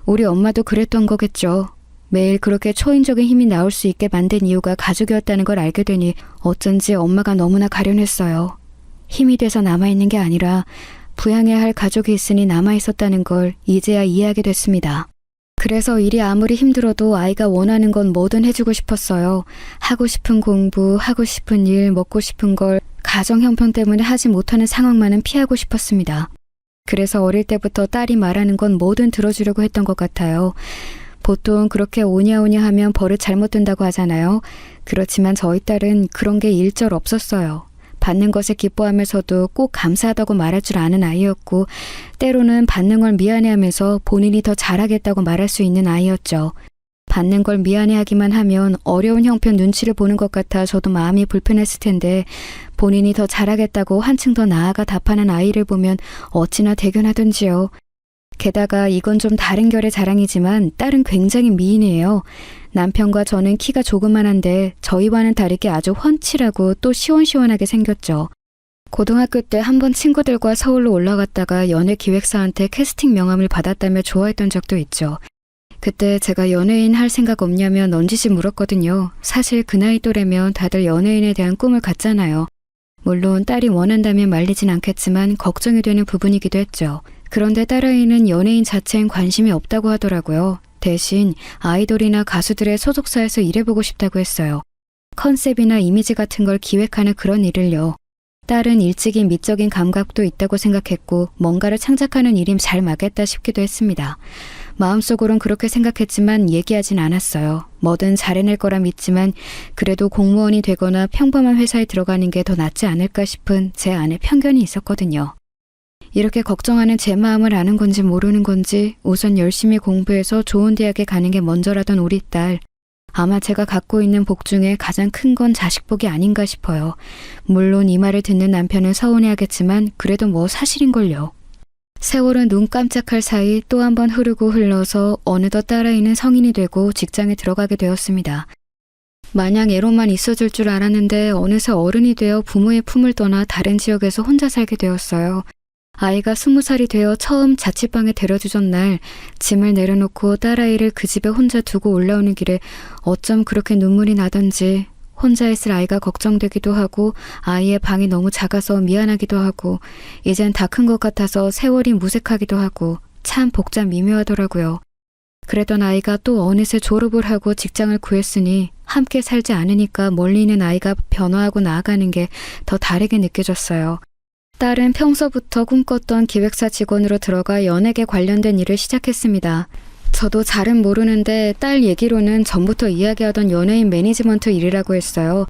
우리 엄마도 그랬던 거겠죠. 매일 그렇게 초인적인 힘이 나올 수 있게 만든 이유가 가족이었다는 걸 알게 되니 어쩐지 엄마가 너무나 가련했어요. 힘이 돼서 남아있는 게 아니라 부양해야 할 가족이 있으니 남아있었다는 걸 이제야 이해하게 됐습니다. 그래서 일이 아무리 힘들어도 아이가 원하는 건 뭐든 해주고 싶었어요. 하고 싶은 공부, 하고 싶은 일, 먹고 싶은 걸 가정 형편 때문에 하지 못하는 상황만은 피하고 싶었습니다. 그래서 어릴 때부터 딸이 말하는 건 뭐든 들어주려고 했던 것 같아요. 보통 그렇게 오냐오냐 하면 버릇 잘못 든다고 하잖아요. 그렇지만 저희 딸은 그런 게 일절 없었어요. 받는 것에 기뻐하면서도 꼭 감사하다고 말할 줄 아는 아이였고 때로는 받는 걸 미안해하면서 본인이 더 잘하겠다고 말할 수 있는 아이였죠. 받는 걸 미안해하기만 하면 어려운 형편 눈치를 보는 것 같아 저도 마음이 불편했을 텐데 본인이 더 잘하겠다고 한층 더 나아가 답하는 아이를 보면 어찌나 대견하던지요. 게다가 이건 좀 다른 결의 자랑이지만 딸은 굉장히 미인이에요. 남편과 저는 키가 조그만한데 저희와는 다르게 아주 훤칠하고 또 시원시원하게 생겼죠. 고등학교 때 한번 친구들과 서울로 올라갔다가 연예기획사한테 캐스팅 명함을 받았다며 좋아했던 적도 있죠. 그때 제가 연예인 할 생각 없냐며 넌지시 물었거든요. 사실 그 나이 또래면 다들 연예인에 대한 꿈을 갖잖아요. 물론 딸이 원한다면 말리진 않겠지만 걱정이 되는 부분이기도 했죠. 그런데 딸아이는 연예인 자체엔 관심이 없다고 하더라고요. 대신 아이돌이나 가수들의 소속사에서 일해보고 싶다고 했어요. 컨셉이나 이미지 같은 걸 기획하는 그런 일을요. 딸은 일찍이 미적인 감각도 있다고 생각했고 뭔가를 창작하는 일임 잘 맞겠다 싶기도 했습니다. 마음속으론 그렇게 생각했지만 얘기하진 않았어요. 뭐든 잘해낼 거라 믿지만 그래도 공무원이 되거나 평범한 회사에 들어가는 게 더 낫지 않을까 싶은 제 안에 편견이 있었거든요. 이렇게 걱정하는 제 마음을 아는 건지 모르는 건지 우선 열심히 공부해서 좋은 대학에 가는 게 먼저라던 우리 딸. 아마 제가 갖고 있는 복 중에 가장 큰 건 자식 복이 아닌가 싶어요. 물론 이 말을 듣는 남편은 서운해하겠지만 그래도 뭐 사실인걸요. 세월은 눈 깜짝할 사이 또 한 번 흐르고 흘러서 어느덧 딸아이는 성인이 되고 직장에 들어가게 되었습니다. 마냥 애로만 있어줄 줄 알았는데 어느새 어른이 되어 부모의 품을 떠나 다른 지역에서 혼자 살게 되었어요. 아이가 20살이 되어 처음 자취방에 데려주던 날 짐을 내려놓고 딸아이를 그 집에 혼자 두고 올라오는 길에 어쩜 그렇게 눈물이 나던지 혼자 있을 아이가 걱정되기도 하고 아이의 방이 너무 작아서 미안하기도 하고 이젠 다 큰 것 같아서 세월이 무색하기도 하고 참 복잡 미묘하더라고요. 그랬던 아이가 또 어느새 졸업을 하고 직장을 구했으니 함께 살지 않으니까 멀리 있는 아이가 변화하고 나아가는 게 더 다르게 느껴졌어요. 딸은 평소부터 꿈꿨던 기획사 직원으로 들어가 연예계 관련된 일을 시작했습니다. 저도 잘은 모르는데 딸 얘기로는 전부터 이야기하던 연예인 매니지먼트 일이라고 했어요.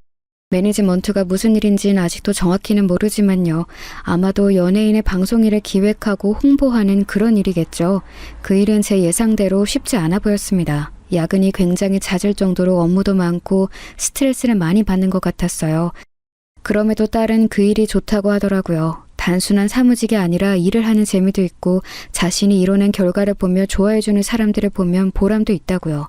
매니지먼트가 무슨 일인지는 아직도 정확히는 모르지만요. 아마도 연예인의 방송 일을 기획하고 홍보하는 그런 일이겠죠. 그 일은 제 예상대로 쉽지 않아 보였습니다. 야근이 굉장히 잦을 정도로 업무도 많고 스트레스를 많이 받는 것 같았어요. 그럼에도 딸은 그 일이 좋다고 하더라고요. 단순한 사무직이 아니라 일을 하는 재미도 있고 자신이 이뤄낸 결과를 보며 좋아해주는 사람들을 보면 보람도 있다고요.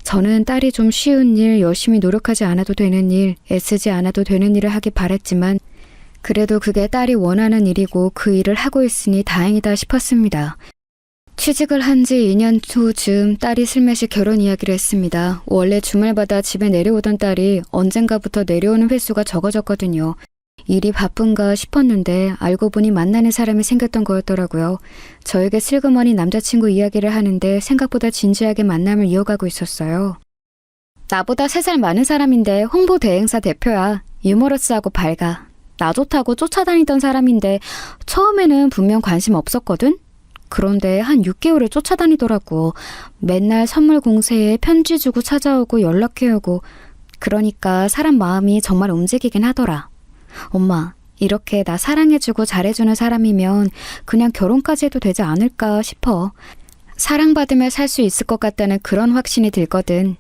저는 딸이 좀 쉬운 일, 열심히 노력하지 않아도 되는 일, 애쓰지 않아도 되는 일을 하길 바랬지만 그래도 그게 딸이 원하는 일이고 그 일을 하고 있으니 다행이다 싶었습니다. 취직을 한 지 2년 후쯤 딸이 슬며시 결혼 이야기를 했습니다. 원래 주말마다 집에 내려오던 딸이 언젠가부터 내려오는 횟수가 적어졌거든요. 일이 바쁜가 싶었는데 알고 보니 만나는 사람이 생겼던 거였더라고요. 저에게 슬그머니 남자친구 이야기를 하는데 생각보다 진지하게 만남을 이어가고 있었어요. 나보다 3살 많은 사람인데 홍보 대행사 대표야. 유머러스하고 밝아. 나 좋다고 쫓아다니던 사람인데 처음에는 분명 관심 없었거든? 그런데 한 6개월을 쫓아다니더라고. 맨날 선물 공세에 편지 주고 찾아오고 연락해오고. 그러니까 사람 마음이 정말 움직이긴 하더라. 엄마, 이렇게 나 사랑해주고 잘해주는 사람이면 그냥 결혼까지 해도 되지 않을까 싶어. 사랑받으며 살 수 있을 것 같다는 그런 확신이 들거든.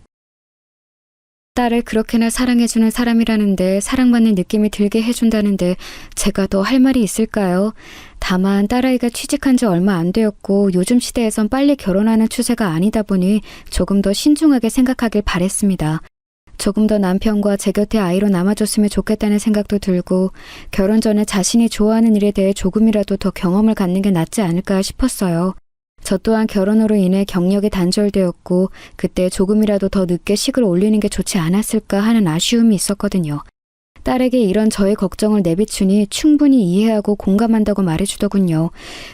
딸을 그렇게나 사랑해주는 사람이라는데 사랑받는 느낌이 들게 해준다는데 제가 더 할 말이 있을까요? 다만 딸아이가 취직한 지 얼마 안 되었고 요즘 시대에선 빨리 결혼하는 추세가 아니다 보니 조금 더 신중하게 생각하길 바랬습니다. 조금 더 남편과 제 곁에 아이로 남아줬으면 좋겠다는 생각도 들고 결혼 전에 자신이 좋아하는 일에 대해 조금이라도 더 경험을 갖는 게 낫지 않을까 싶었어요. 저 또한 결혼으로 인해 경력이 단절되었고 그때 조금이라도 더 늦게 식을 올리는 게 좋지 않았을까 하는 아쉬움이 있었거든요. 딸에게 이런 저의 걱정을 내비추니 충분히 이해하고 공감한다고 말해주더군요.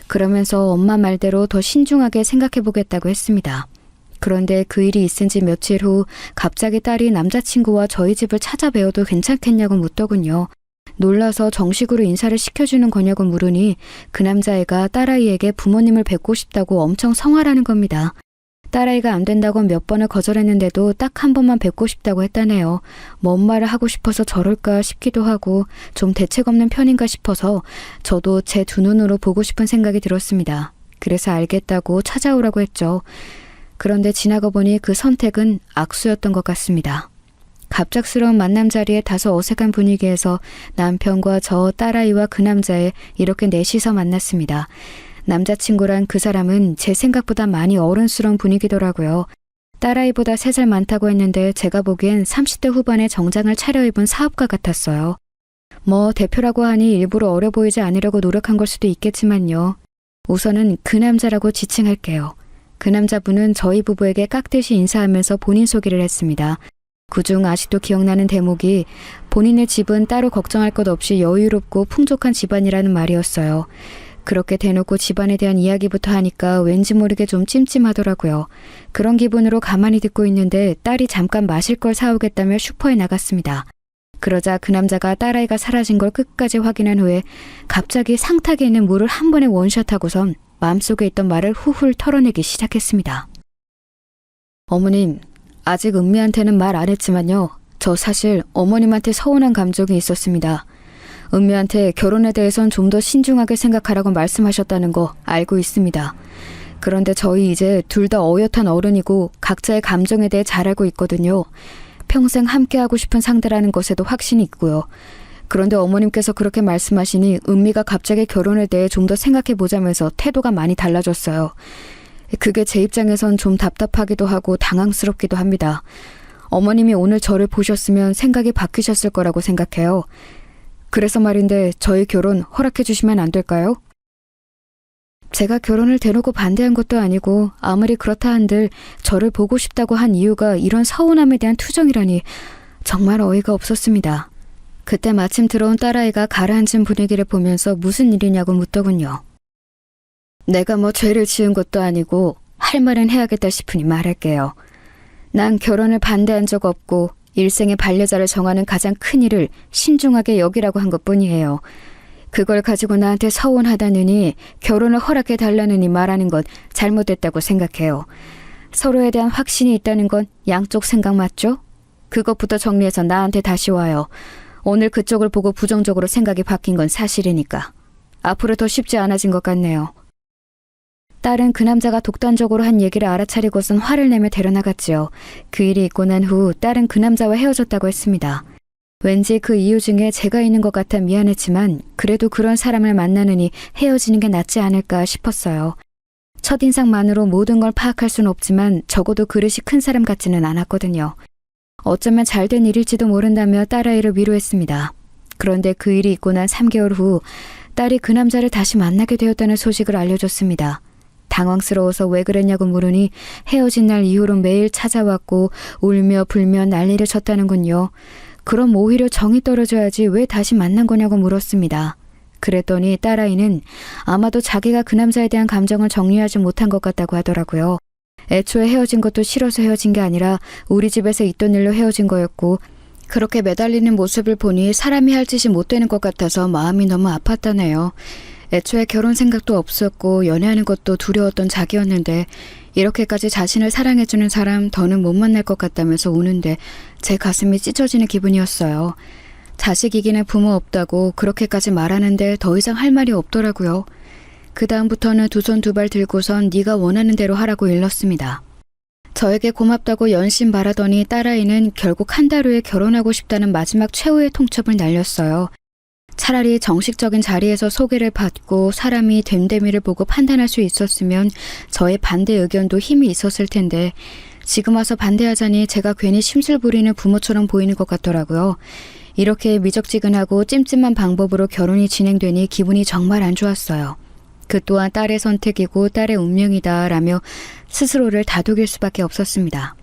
그러면서 엄마 말대로 더 신중하게 생각해보겠다고 했습니다. 그런데 그 일이 있은 지 며칠 후 갑자기 딸이 남자친구와 저희 집을 찾아뵈어도 괜찮겠냐고 묻더군요. 놀라서 정식으로 인사를 시켜주는 거냐고 물으니 그 남자애가 딸아이에게 부모님을 뵙고 싶다고 엄청 성화라는 겁니다. 딸아이가 안 된다고 몇 번을 거절했는데도 딱 한 번만 뵙고 싶다고 했다네요. 뭔 말을 하고 싶어서 저럴까 싶기도 하고 좀 대책 없는 편인가 싶어서 저도 제 두 눈으로 보고 싶은 생각이 들었습니다. 그래서 알겠다고 찾아오라고 했죠. 그런데 지나고 보니 그 선택은 악수였던 것 같습니다. 갑작스러운 만남 자리에 다소 어색한 분위기에서 남편과 저 딸아이와 그 남자애 이렇게 넷이서 만났습니다. 남자친구란 그 사람은 제 생각보다 많이 어른스러운 분위기더라고요. 딸아이보다 3살 많다고 했는데 제가 보기엔 30대 후반에 정장을 차려입은 사업가 같았어요. 뭐 대표라고 하니 일부러 어려 보이지 않으려고 노력한 걸 수도 있겠지만요. 우선은 그 남자라고 지칭할게요. 그 남자분은 저희 부부에게 깍듯이 인사하면서 본인 소개를 했습니다. 그중 아직도 기억나는 대목이 본인의 집은 따로 걱정할 것 없이 여유롭고 풍족한 집안이라는 말이었어요. 그렇게 대놓고 집안에 대한 이야기부터 하니까 왠지 모르게 좀 찜찜하더라고요. 그런 기분으로 가만히 듣고 있는데 딸이 잠깐 마실 걸 사오겠다며 슈퍼에 나갔습니다. 그러자 그 남자가 딸아이가 사라진 걸 끝까지 확인한 후에 갑자기 상탁에 있는 물을 한 번에 원샷하고선 마음속에 있던 말을 훌훌 털어내기 시작했습니다. 어머님, 아직 은미한테는 말 안 했지만요. 저 사실 어머님한테 서운한 감정이 있었습니다. 은미한테 결혼에 대해선 좀 더 신중하게 생각하라고 말씀하셨다는 거 알고 있습니다. 그런데 저희 이제 둘 다 어엿한 어른이고 각자의 감정에 대해 잘 알고 있거든요. 평생 함께하고 싶은 상대라는 것에도 확신이 있고요. 그런데 어머님께서 그렇게 말씀하시니 은미가 갑자기 결혼에 대해 좀 더 생각해보자면서 태도가 많이 달라졌어요. 그게 제 입장에선 좀 답답하기도 하고 당황스럽기도 합니다. 어머님이 오늘 저를 보셨으면 생각이 바뀌셨을 거라고 생각해요. 그래서 말인데 저희 결혼 허락해 주시면 안 될까요? 제가 결혼을 대놓고 반대한 것도 아니고 아무리 그렇다 한들 저를 보고 싶다고 한 이유가 이런 서운함에 대한 투정이라니 정말 어이가 없었습니다. 그때 마침 들어온 딸아이가 가라앉은 분위기를 보면서 무슨 일이냐고 묻더군요. 내가 뭐 죄를 지은 것도 아니고 할 말은 해야겠다 싶으니 말할게요. 난 결혼을 반대한 적 없고 일생의 반려자를 정하는 가장 큰 일을 신중하게 여기라고 한 것뿐이에요. 그걸 가지고 나한테 서운하다느니 결혼을 허락해 달라느니 말하는 건 잘못됐다고 생각해요. 서로에 대한 확신이 있다는 건 양쪽 생각 맞죠? 그것부터 정리해서 나한테 다시 와요. 오늘 그쪽을 보고 부정적으로 생각이 바뀐 건 사실이니까. 앞으로 더 쉽지 않아진 것 같네요. 딸은 그 남자가 독단적으로 한 얘기를 알아차리고선 화를 내며 데려나갔지요. 그 일이 있고 난 후 딸은 그 남자와 헤어졌다고 했습니다. 왠지 그 이유 중에 제가 있는 것 같아 미안했지만 그래도 그런 사람을 만나느니 헤어지는 게 낫지 않을까 싶었어요. 첫인상만으로 모든 걸 파악할 수는 없지만 적어도 그릇이 큰 사람 같지는 않았거든요. 어쩌면 잘된 일일지도 모른다며 딸아이를 위로했습니다. 그런데 그 일이 있고 난 3개월 후 딸이 그 남자를 다시 만나게 되었다는 소식을 알려줬습니다. 당황스러워서 왜 그랬냐고 물으니 헤어진 날 이후로 매일 찾아왔고 울며 불며 난리를 쳤다는군요. 그럼 오히려 정이 떨어져야지 왜 다시 만난 거냐고 물었습니다. 그랬더니 딸아이는 아마도 자기가 그 남자에 대한 감정을 정리하지 못한 것 같다고 하더라고요. 애초에 헤어진 것도 싫어서 헤어진 게 아니라 우리 집에서 있던 일로 헤어진 거였고 그렇게 매달리는 모습을 보니 사람이 할 짓이 못 되는 것 같아서 마음이 너무 아팠다네요. 애초에 결혼 생각도 없었고 연애하는 것도 두려웠던 자기였는데 이렇게까지 자신을 사랑해주는 사람 더는 못 만날 것 같다면서 우는데 제 가슴이 찢어지는 기분이었어요. 자식이기는 부모 없다고 그렇게까지 말하는데 더 이상 할 말이 없더라고요. 그 다음부터는 두 손 두 발 들고선 네가 원하는 대로 하라고 일렀습니다. 저에게 고맙다고 연신 바라더니 딸아이는 결국 한 달 후에 결혼하고 싶다는 마지막 최후의 통첩을 날렸어요. 차라리 정식적인 자리에서 소개를 받고 사람이 됨됨이를 보고 판단할 수 있었으면 저의 반대 의견도 힘이 있었을 텐데 지금 와서 반대하자니 제가 괜히 심술 부리는 부모처럼 보이는 것 같더라고요. 이렇게 미적지근하고 찜찜한 방법으로 결혼이 진행되니 기분이 정말 안 좋았어요. 그 또한 딸의 선택이고 딸의 운명이다 라며 스스로를 다독일 수밖에 없었습니다.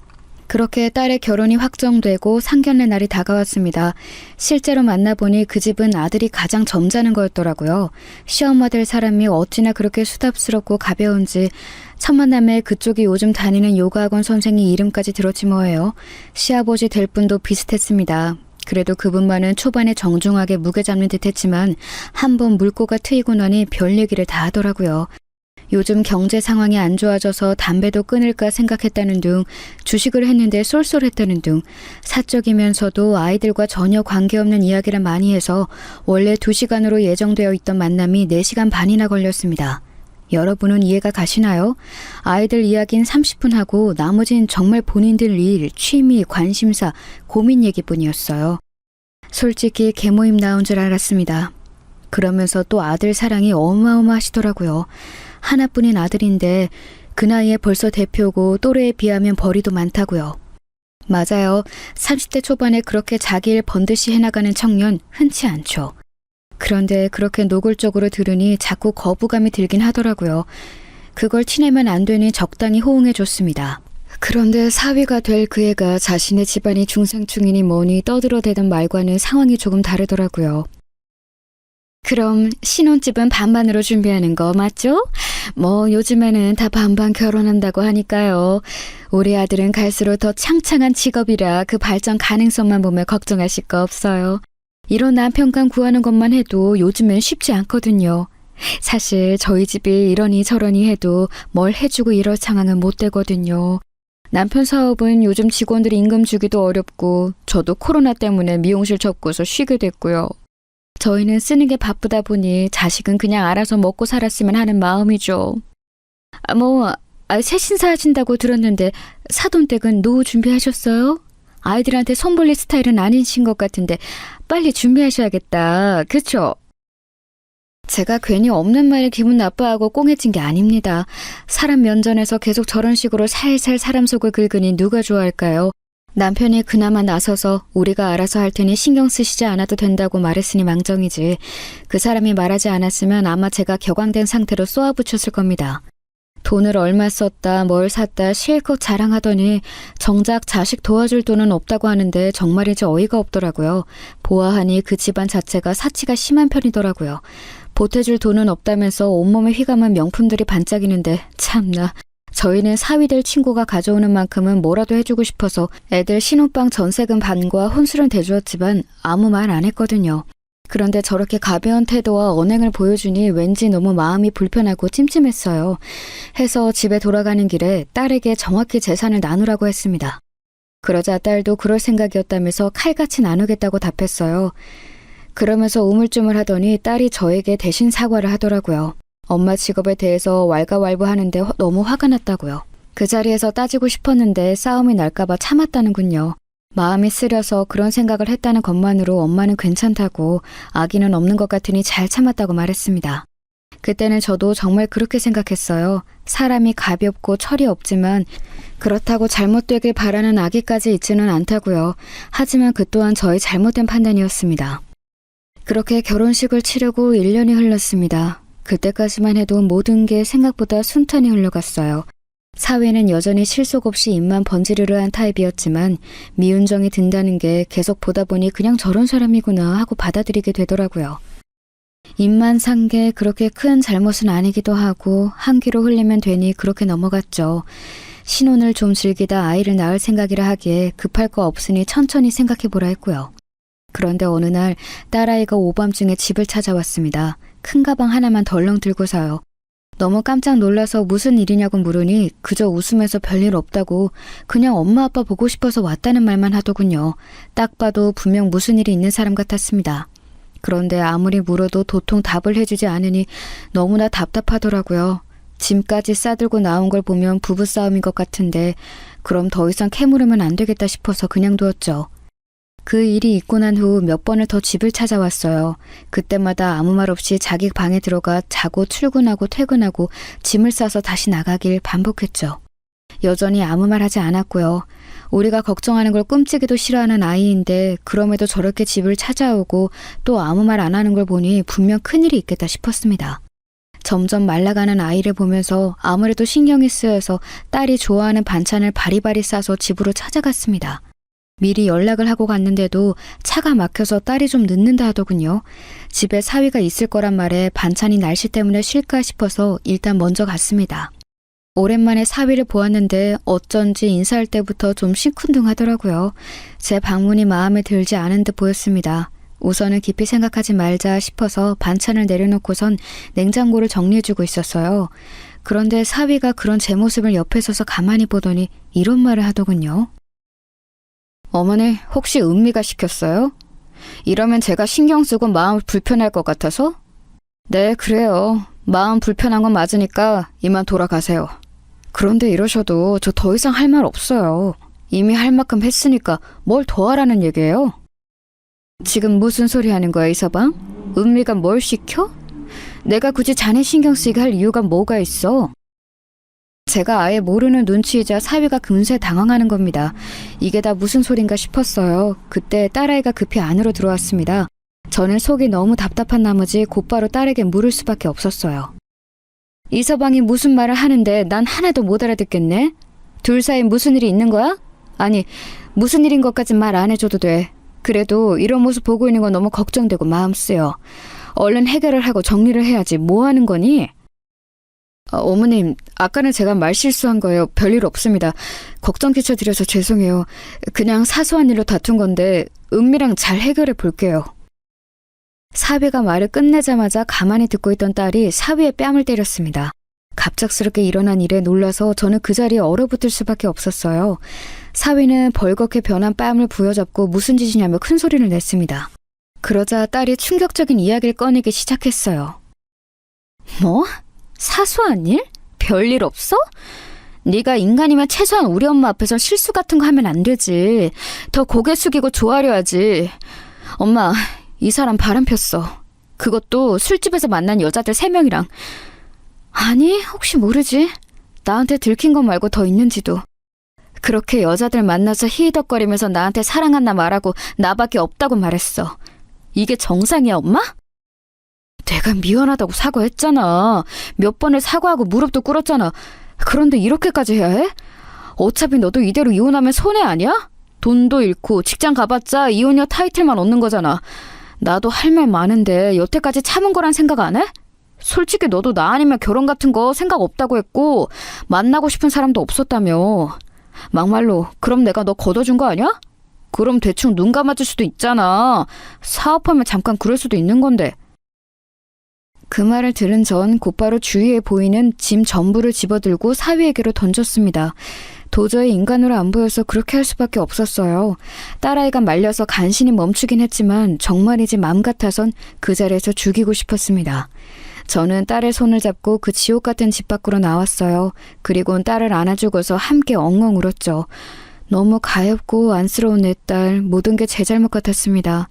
그렇게 딸의 결혼이 확정되고 상견례 날이 다가왔습니다. 실제로 만나보니 그 집은 아들이 가장 점잖은 거였더라고요. 시엄마 될 사람이 어찌나 그렇게 수답스럽고 가벼운지 첫 만남에 그쪽이 요즘 다니는 요가학원 선생이 이름까지 들었지 뭐예요. 시아버지 될 분도 비슷했습니다. 그래도 그분만은 초반에 정중하게 무게 잡는 듯 했지만 한번 물꼬가 트이고 나니 별 얘기를 다 하더라고요. 요즘 경제 상황이 안 좋아져서 담배도 끊을까 생각했다는 둥, 주식을 했는데 쏠쏠했다는 둥, 사적이면서도 아이들과 전혀 관계없는 이야기를 많이 해서 원래 2시간으로 예정되어 있던 만남이 4시간 반이나 걸렸습니다. 여러분은 이해가 가시나요? 아이들 이야기는 30분 하고 나머진 정말 본인들 일, 취미, 관심사, 고민 얘기뿐이었어요. 솔직히 개모임 나온 줄 알았습니다. 그러면서 또 아들 사랑이 어마어마하시더라고요. 하나뿐인 아들인데 그 나이에 벌써 대표고 또래에 비하면 벌이도 많다고요. 맞아요. 30대 초반에 그렇게 자기 일 번듯이 해나가는 청년 흔치 않죠. 그런데 그렇게 노골적으로 들으니 자꾸 거부감이 들긴 하더라고요. 그걸 티내면 안 되니 적당히 호응해줬습니다. 그런데 사위가 될 그 애가 자신의 집안이 중상충이니 뭐니 떠들어대던 말과는 상황이 조금 다르더라고요. 그럼 신혼집은 반반으로 준비하는 거 맞죠? 뭐 요즘에는 다 반반 결혼한다고 하니까요. 우리 아들은 갈수록 더 창창한 직업이라 그 발전 가능성만 보면 걱정하실 거 없어요. 이런 남편감 구하는 것만 해도 요즘엔 쉽지 않거든요. 사실 저희 집이 이러니 저러니 해도 뭘 해주고 이럴 상황은 못 되거든요. 남편 사업은 요즘 직원들 임금 주기도 어렵고 저도 코로나 때문에 미용실 접고서 쉬게 됐고요. 저희는 쓰는 게 바쁘다 보니 자식은 그냥 알아서 먹고 살았으면 하는 마음이죠. 새 신사 하신다고 들었는데 사돈댁은 노후 준비하셨어요? 아이들한테 손볼릴 스타일은 아니신 것 같은데 빨리 준비하셔야겠다. 그쵸? 제가 괜히 없는 말에 기분 나빠하고 꽁해진 게 아닙니다. 사람 면전에서 계속 저런 식으로 살살 사람 속을 긁으니 누가 좋아할까요? 남편이 그나마 나서서 우리가 알아서 할 테니 신경 쓰시지 않아도 된다고 말했으니 망정이지. 그 사람이 말하지 않았으면 아마 제가 격앙된 상태로 쏘아붙였을 겁니다. 돈을 얼마 썼다, 뭘 샀다 실컷 자랑하더니 정작 자식 도와줄 돈은 없다고 하는데 정말이지 어이가 없더라고요. 보아하니 그 집안 자체가 사치가 심한 편이더라고요. 보태줄 돈은 없다면서 온몸에 휘감은 명품들이 반짝이는데 참나. 저희는 사위될 친구가 가져오는 만큼은 뭐라도 해주고 싶어서 애들 신혼방 전세금 반과 혼수는 대주었지만 아무 말 안 했거든요. 그런데 저렇게 가벼운 태도와 언행을 보여주니 왠지 너무 마음이 불편하고 찜찜했어요. 해서 집에 돌아가는 길에 딸에게 정확히 재산을 나누라고 했습니다. 그러자 딸도 그럴 생각이었다면서 칼같이 나누겠다고 답했어요. 그러면서 우물쭈물 하더니 딸이 저에게 대신 사과를 하더라고요. 엄마 직업에 대해서 왈가왈부하는데 너무 화가 났다고요. 그 자리에서 따지고 싶었는데 싸움이 날까봐 참았다는군요. 마음이 쓰려서 그런 생각을 했다는 것만으로 엄마는 괜찮다고 아기는 없는 것 같으니 잘 참았다고 말했습니다. 그때는 저도 정말 그렇게 생각했어요. 사람이 가볍고 철이 없지만 그렇다고 잘못되길 바라는 아기까지 있지는 않다고요. 하지만 그 또한 저의 잘못된 판단이었습니다. 그렇게 결혼식을 치르고 1년이 흘렀습니다. 그때까지만 해도 모든 게 생각보다 순탄히 흘러갔어요. 사회는 여전히 실속 없이 입만 번지르르한 타입이었지만 미운정이 든다는 게 계속 보다 보니 그냥 저런 사람이구나 하고 받아들이게 되더라고요. 입만 산 게 그렇게 큰 잘못은 아니기도 하고 한 귀로 흘리면 되니 그렇게 넘어갔죠. 신혼을 좀 즐기다 아이를 낳을 생각이라 하기에 급할 거 없으니 천천히 생각해보라 했고요. 그런데 어느 날 딸아이가 오밤중에 집을 찾아왔습니다. 큰 가방 하나만 덜렁 들고서요. 너무 깜짝 놀라서 무슨 일이냐고 물으니 그저 웃으면서 별일 없다고 그냥 엄마 아빠 보고 싶어서 왔다는 말만 하더군요. 딱 봐도 분명 무슨 일이 있는 사람 같았습니다. 그런데 아무리 물어도 도통 답을 해주지 않으니 너무나 답답하더라고요. 짐까지 싸들고 나온 걸 보면 부부싸움인 것 같은데 그럼 더 이상 캐물으면 안 되겠다 싶어서 그냥 두었죠. 그 일이 있고 난 후 몇 번을 더 집을 찾아왔어요. 그때마다 아무 말 없이 자기 방에 들어가 자고 출근하고 퇴근하고 짐을 싸서 다시 나가길 반복했죠. 여전히 아무 말 하지 않았고요. 우리가 걱정하는 걸 끔찍이도 싫어하는 아이인데 그럼에도 저렇게 집을 찾아오고 또 아무 말 안 하는 걸 보니 분명 큰일이 있겠다 싶었습니다. 점점 말라가는 아이를 보면서 아무래도 신경이 쓰여서 딸이 좋아하는 반찬을 바리바리 싸서 집으로 찾아갔습니다. 미리 연락을 하고 갔는데도 차가 막혀서 딸이 좀 늦는다 하더군요. 집에 사위가 있을 거란 말에 반찬이 날씨 때문에 쉴까 싶어서 일단 먼저 갔습니다. 오랜만에 사위를 보았는데 어쩐지 인사할 때부터 좀 시큰둥하더라고요. 제 방문이 마음에 들지 않은 듯 보였습니다. 우선은 깊이 생각하지 말자 싶어서 반찬을 내려놓고선 냉장고를 정리해주고 있었어요. 그런데 사위가 그런 제 모습을 옆에 서서 가만히 보더니 이런 말을 하더군요. 어머니, 혹시 은미가 시켰어요? 이러면 제가 신경 쓰고 마음 불편할 것 같아서? 네, 그래요. 마음 불편한 건 맞으니까 이만 돌아가세요. 그런데 이러셔도 저 더 이상 할 말 없어요. 이미 할 만큼 했으니까 뭘 더 하라는 얘기예요? 지금 무슨 소리 하는 거야, 이서방? 은미가 뭘 시켜? 내가 굳이 자네 신경 쓰게 할 이유가 뭐가 있어? 제가 아예 모르는 눈치이자 사위가 금세 당황하는 겁니다. 이게 다 무슨 소린가 싶었어요. 그때 딸아이가 급히 안으로 들어왔습니다. 저는 속이 너무 답답한 나머지 곧바로 딸에게 물을 수밖에 없었어요. 이서방이 무슨 말을 하는데 난 하나도 못 알아듣겠네? 둘 사이 무슨 일이 있는 거야? 아니, 무슨 일인 것까진 말 안 해줘도 돼. 그래도 이런 모습 보고 있는 건 너무 걱정되고 마음 쓰여. 얼른 해결을 하고 정리를 해야지. 뭐 하는 거니? 어머님, 아까는 제가 말 실수한 거예요. 별일 없습니다. 걱정 끼쳐드려서 죄송해요. 그냥 사소한 일로 다툰 건데 은미랑 잘 해결해 볼게요. 사위가 말을 끝내자마자 가만히 듣고 있던 딸이 사위의 뺨을 때렸습니다. 갑작스럽게 일어난 일에 놀라서 저는 그 자리에 얼어붙을 수밖에 없었어요. 사위는 벌겋게 변한 뺨을 부여잡고 무슨 짓이냐며 큰 소리를 냈습니다. 그러자 딸이 충격적인 이야기를 꺼내기 시작했어요. 뭐? 사소한 일? 별일 없어? 네가 인간이면 최소한 우리 엄마 앞에서 실수 같은 거 하면 안 되지. 더 고개 숙이고 좋아하려 하지. 엄마, 이 사람 바람 폈어. 그것도 술집에서 만난 여자들 3명이랑. 아니, 혹시 모르지. 나한테 들킨 거 말고 더 있는지도. 그렇게 여자들 만나서 히히덕거리면서 나한테 사랑한다 말하고 나밖에 없다고 말했어. 이게 정상이야, 엄마? 내가 미안하다고 사과했잖아. 몇 번을 사과하고 무릎도 꿇었잖아. 그런데 이렇게까지 해야 해? 어차피 너도 이대로 이혼하면 손해 아니야? 돈도 잃고 직장 가봤자 이혼녀 타이틀만 얻는 거잖아. 나도 할 말 많은데 여태까지 참은 거란 생각 안 해? 솔직히 너도 나 아니면 결혼 같은 거 생각 없다고 했고 만나고 싶은 사람도 없었다며. 막말로 그럼 내가 너 걷어준 거 아니야? 그럼 대충 눈 감아줄 수도 있잖아. 사업하면 잠깐 그럴 수도 있는 건데. 그 말을 들은 전 곧바로 주위에 보이는 짐 전부를 집어들고 사위에게로 던졌습니다. 도저히 인간으로 안 보여서 그렇게 할 수밖에 없었어요. 딸아이가 말려서 간신히 멈추긴 했지만 정말이지 맘 같아선 그 자리에서 죽이고 싶었습니다. 저는 딸의 손을 잡고 그 지옥 같은 집 밖으로 나왔어요. 그리고는 딸을 안아주고서 함께 엉엉 울었죠. 너무 가엾고 안쓰러운 내 딸, 모든 게 제 잘못 같았습니다.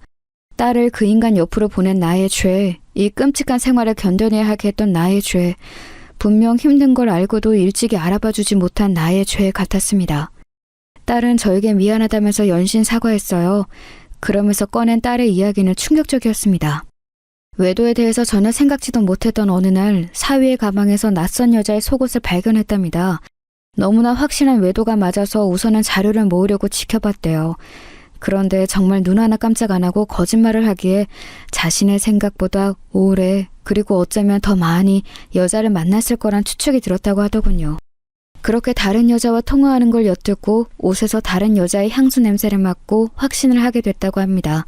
딸을 그 인간 옆으로 보낸 나의 죄, 이 끔찍한 생활을 견뎌내야 하게 했던 나의 죄, 분명 힘든 걸 알고도 일찍이 알아봐주지 못한 나의 죄 같았습니다. 딸은 저에게 미안하다면서 연신 사과했어요. 그러면서 꺼낸 딸의 이야기는 충격적이었습니다. 외도에 대해서 전혀 생각지도 못했던 어느 날 사위의 가방에서 낯선 여자의 속옷을 발견했답니다. 너무나 확신한 외도가 맞아서 우선은 자료를 모으려고 지켜봤대요. 그런데 정말 눈 하나 깜짝 안 하고 거짓말을 하기에 자신의 생각보다 오래 그리고 어쩌면 더 많이 여자를 만났을 거란 추측이 들었다고 하더군요. 그렇게 다른 여자와 통화하는 걸 엿듣고 옷에서 다른 여자의 향수 냄새를 맡고 확신을 하게 됐다고 합니다.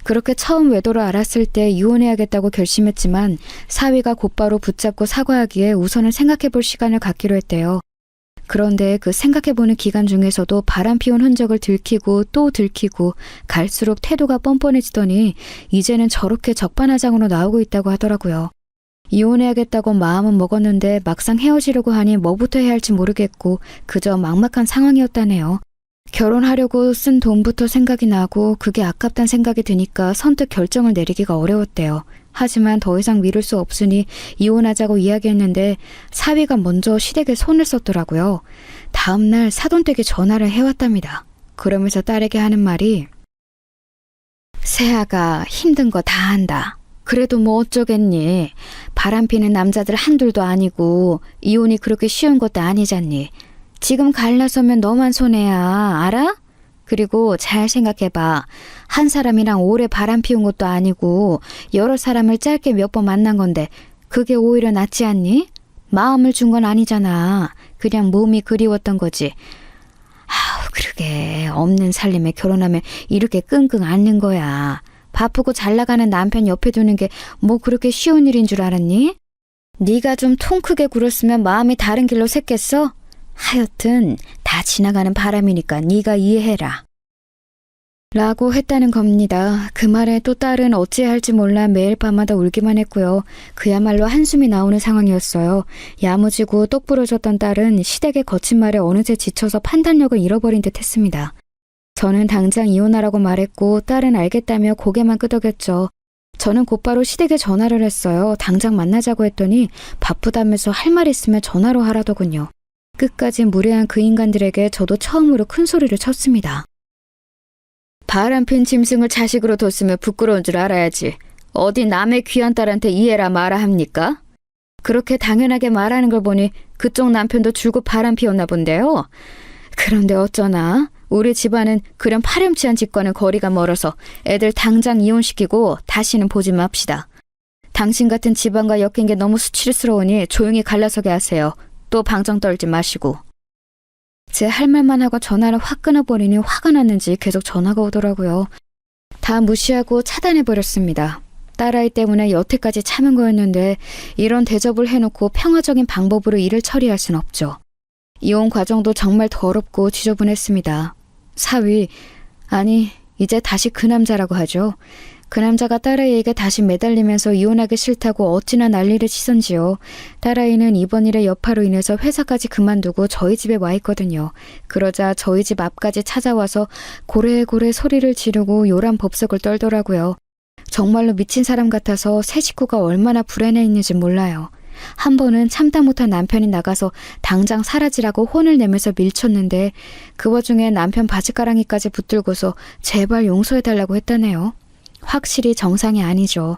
그렇게 처음 외도를 알았을 때 이혼해야겠다고 결심했지만 사위가 곧바로 붙잡고 사과하기에 우선은 생각해볼 시간을 갖기로 했대요. 그런데 그 생각해보는 기간 중에서도 바람 피운 흔적을 들키고 또 들키고 갈수록 태도가 뻔뻔해지더니 이제는 저렇게 적반하장으로 나오고 있다고 하더라고요. 이혼해야겠다고 마음은 먹었는데 막상 헤어지려고 하니 뭐부터 해야 할지 모르겠고 그저 막막한 상황이었다네요. 결혼하려고 쓴 돈부터 생각이 나고 그게 아깝단 생각이 드니까 선뜻 결정을 내리기가 어려웠대요. 하지만 더 이상 미룰 수 없으니 이혼하자고 이야기했는데 사위가 먼저 시댁에 손을 썼더라고요. 다음날 사돈댁에 전화를 해왔답니다. 그러면서 딸에게 하는 말이 새아가 힘든 거 다 한다. 그래도 뭐 어쩌겠니. 바람피는 남자들 한둘도 아니고 이혼이 그렇게 쉬운 것도 아니잖니. 지금 갈라서면 너만 손해야. 알아? 그리고 잘 생각해봐. 한 사람이랑 오래 바람 피운 것도 아니고 여러 사람을 짧게 몇 번 만난 건데 그게 오히려 낫지 않니? 마음을 준 건 아니잖아. 그냥 몸이 그리웠던 거지. 아우 그러게 없는 살림에 결혼하면 이렇게 끙끙 앓는 거야. 바쁘고 잘 나가는 남편 옆에 두는 게 뭐 그렇게 쉬운 일인 줄 알았니? 네가 좀 통 크게 굴었으면 마음이 다른 길로 샜겠어? 하여튼 다 지나가는 바람이니까 네가 이해해라. 라고 했다는 겁니다. 그 말에 또 딸은 어찌해야 할지 몰라 매일 밤마다 울기만 했고요. 그야말로 한숨이 나오는 상황이었어요. 야무지고 똑부러졌던 딸은 시댁의 거친 말에 어느새 지쳐서 판단력을 잃어버린 듯 했습니다. 저는 당장 이혼하라고 말했고 딸은 알겠다며 고개만 끄덕였죠. 저는 곧바로 시댁에 전화를 했어요. 당장 만나자고 했더니 바쁘다면서 할 말 있으면 전화로 하라더군요. 끝까지 무례한 그 인간들에게 저도 처음으로 큰 소리를 쳤습니다. 바람핀 짐승을 자식으로 뒀으면 부끄러운 줄 알아야지. 어디 남의 귀한 딸한테 이해라 마라 합니까? 그렇게 당연하게 말하는 걸 보니 그쪽 남편도 줄곧 바람 피웠나 본데요. 그런데 어쩌나 우리 집안은 그런 파렴치한 집과는 거리가 멀어서 애들 당장 이혼시키고 다시는 보지 맙시다. 당신 같은 집안과 엮인 게 너무 수치스러우니 조용히 갈라서게 하세요. 또 방정 떨지 마시고. 제 할 말만 하고 전화를 확 끊어버리니 화가 났는지 계속 전화가 오더라고요. 다 무시하고 차단해버렸습니다. 딸아이 때문에 여태까지 참은 거였는데 이런 대접을 해놓고 평화적인 방법으로 일을 처리할 순 없죠. 이혼 과정도 정말 더럽고 지저분했습니다. 사위, 아니 이제 다시 그 남자라고 하죠. 그 남자가 딸아이에게 다시 매달리면서 이혼하기 싫다고 어찌나 난리를 치던지요. 딸아이는 이번 일의 여파로 인해서 회사까지 그만두고 저희 집에 와 있거든요. 그러자 저희 집 앞까지 찾아와서 고래고래 소리를 지르고 요란 법석을 떨더라고요. 정말로 미친 사람 같아서 새 식구가 얼마나 불안해했는지 몰라요. 한 번은 참다 못한 남편이 나가서 당장 사라지라고 혼을 내면서 밀쳤는데 그 와중에 남편 바지가랑이까지 붙들고서 제발 용서해달라고 했다네요. 확실히 정상이 아니죠.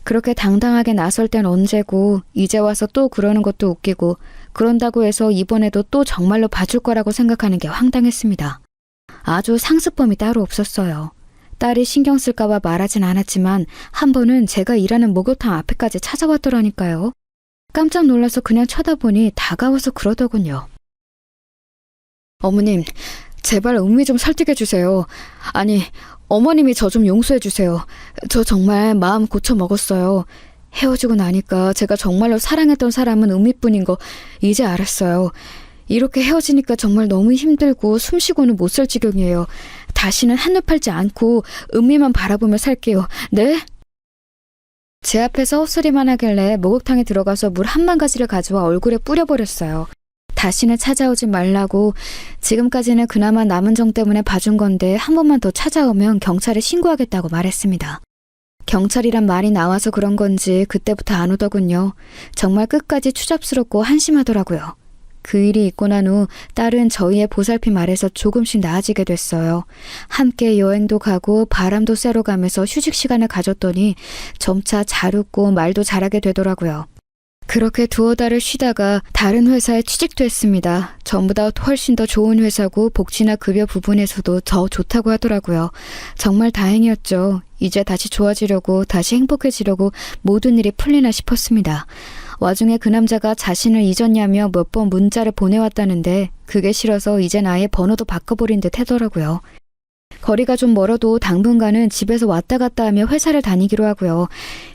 그렇게 당당하게 나설 땐 언제고 이제 와서 또 그러는 것도 웃기고 그런다고 해서 이번에도 또 정말로 봐줄 거라고 생각하는 게 황당했습니다. 아주 상습범이 따로 없었어요. 딸이 신경 쓸까 봐 말하진 않았지만 한 번은 제가 일하는 목욕탕 앞에까지 찾아왔더라니까요. 깜짝 놀라서 그냥 쳐다보니 다가와서 그러더군요. 어머님, 제발 음미 좀 설득해 주세요. 아니, 어머님이 저 좀 용서해 주세요. 저 정말 마음 고쳐 먹었어요. 헤어지고 나니까 제가 정말로 사랑했던 사람은 음미뿐인 거 이제 알았어요. 이렇게 헤어지니까 정말 너무 힘들고 숨쉬고는 못 살 지경이에요. 다시는 한눈 팔지 않고 음미만 바라보며 살게요. 네? 제 앞에서 헛소리만 하길래 목욕탕에 들어가서 물 한 바가지를 가져와 얼굴에 뿌려버렸어요. 다시는 찾아오지 말라고. 지금까지는 그나마 남은 정 때문에 봐준 건데 한 번만 더 찾아오면 경찰에 신고하겠다고 말했습니다. 경찰이란 말이 나와서 그런 건지 그때부터 안 오더군요. 정말 끝까지 추잡스럽고 한심하더라고요. 그 일이 있고 난 후 딸은 저희의 보살핌 아래서 조금씩 나아지게 됐어요. 함께 여행도 가고 바람도 쐬러 가면서 휴식 시간을 가졌더니 점차 잘 웃고 말도 잘하게 되더라고요. 그렇게 두어 달을 쉬다가 다른 회사에 취직도 했습니다. 전보다 훨씬 더 좋은 회사고 복지나 급여 부분에서도 더 좋다고 하더라고요. 정말 다행이었죠. 이제 다시 좋아지려고 다시 행복해지려고 모든 일이 풀리나 싶었습니다. 와중에 그 남자가 자신을 잊었냐며 몇 번 문자를 보내왔다는데 그게 싫어서 이젠 아예 번호도 바꿔버린 듯 하더라고요. 거리가 좀 멀어도 당분간은 집에서 왔다 갔다 하며 회사를 다니기로 하고요.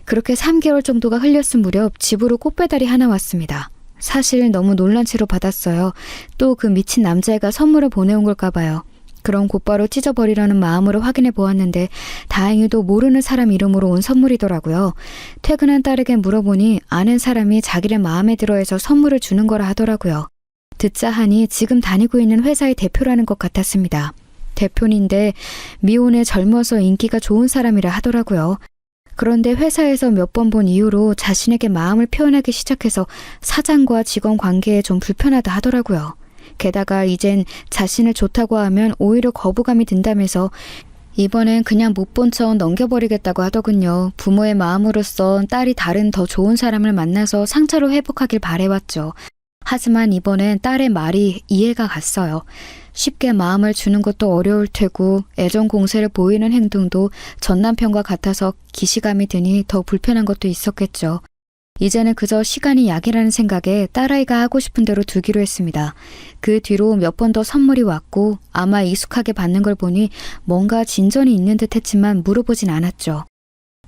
그렇게 3개월 정도가 흘렸을 무렵 집으로 꽃배달이 하나 왔습니다. 사실 너무 놀란 채로 받았어요. 또 그 미친 남자애가 선물을 보내온 걸까 봐요. 그럼 곧바로 찢어버리려는 마음으로 확인해 보았는데 다행히도 모르는 사람 이름으로 온 선물이더라고요. 퇴근한 딸에게 물어보니 아는 사람이 자기를 마음에 들어해서 선물을 주는 거라 하더라고요. 듣자 하니 지금 다니고 있는 회사의 대표라는 것 같았습니다. 대표인데 미혼에 젊어서 인기가 좋은 사람이라 하더라고요. 그런데 회사에서 몇 번 본 이후로 자신에게 마음을 표현하기 시작해서 사장과 직원 관계에 좀 불편하다 하더라고요. 게다가 이젠 자신을 좋다고 하면 오히려 거부감이 든다면서 이번엔 그냥 못 본 척 넘겨버리겠다고 하더군요. 부모의 마음으로써 딸이 다른 더 좋은 사람을 만나서 상처로 회복하길 바래왔죠. 하지만 이번엔 딸의 말이 이해가 갔어요. 쉽게 마음을 주는 것도 어려울 테고 애정 공세를 보이는 행동도 전 남편과 같아서 기시감이 드니 더 불편한 것도 있었겠죠. 이제는 그저 시간이 약이라는 생각에 딸아이가 하고 싶은 대로 두기로 했습니다. 그 뒤로 몇 번 더 선물이 왔고 아마 익숙하게 받는 걸 보니 뭔가 진전이 있는 듯 했지만 물어보진 않았죠.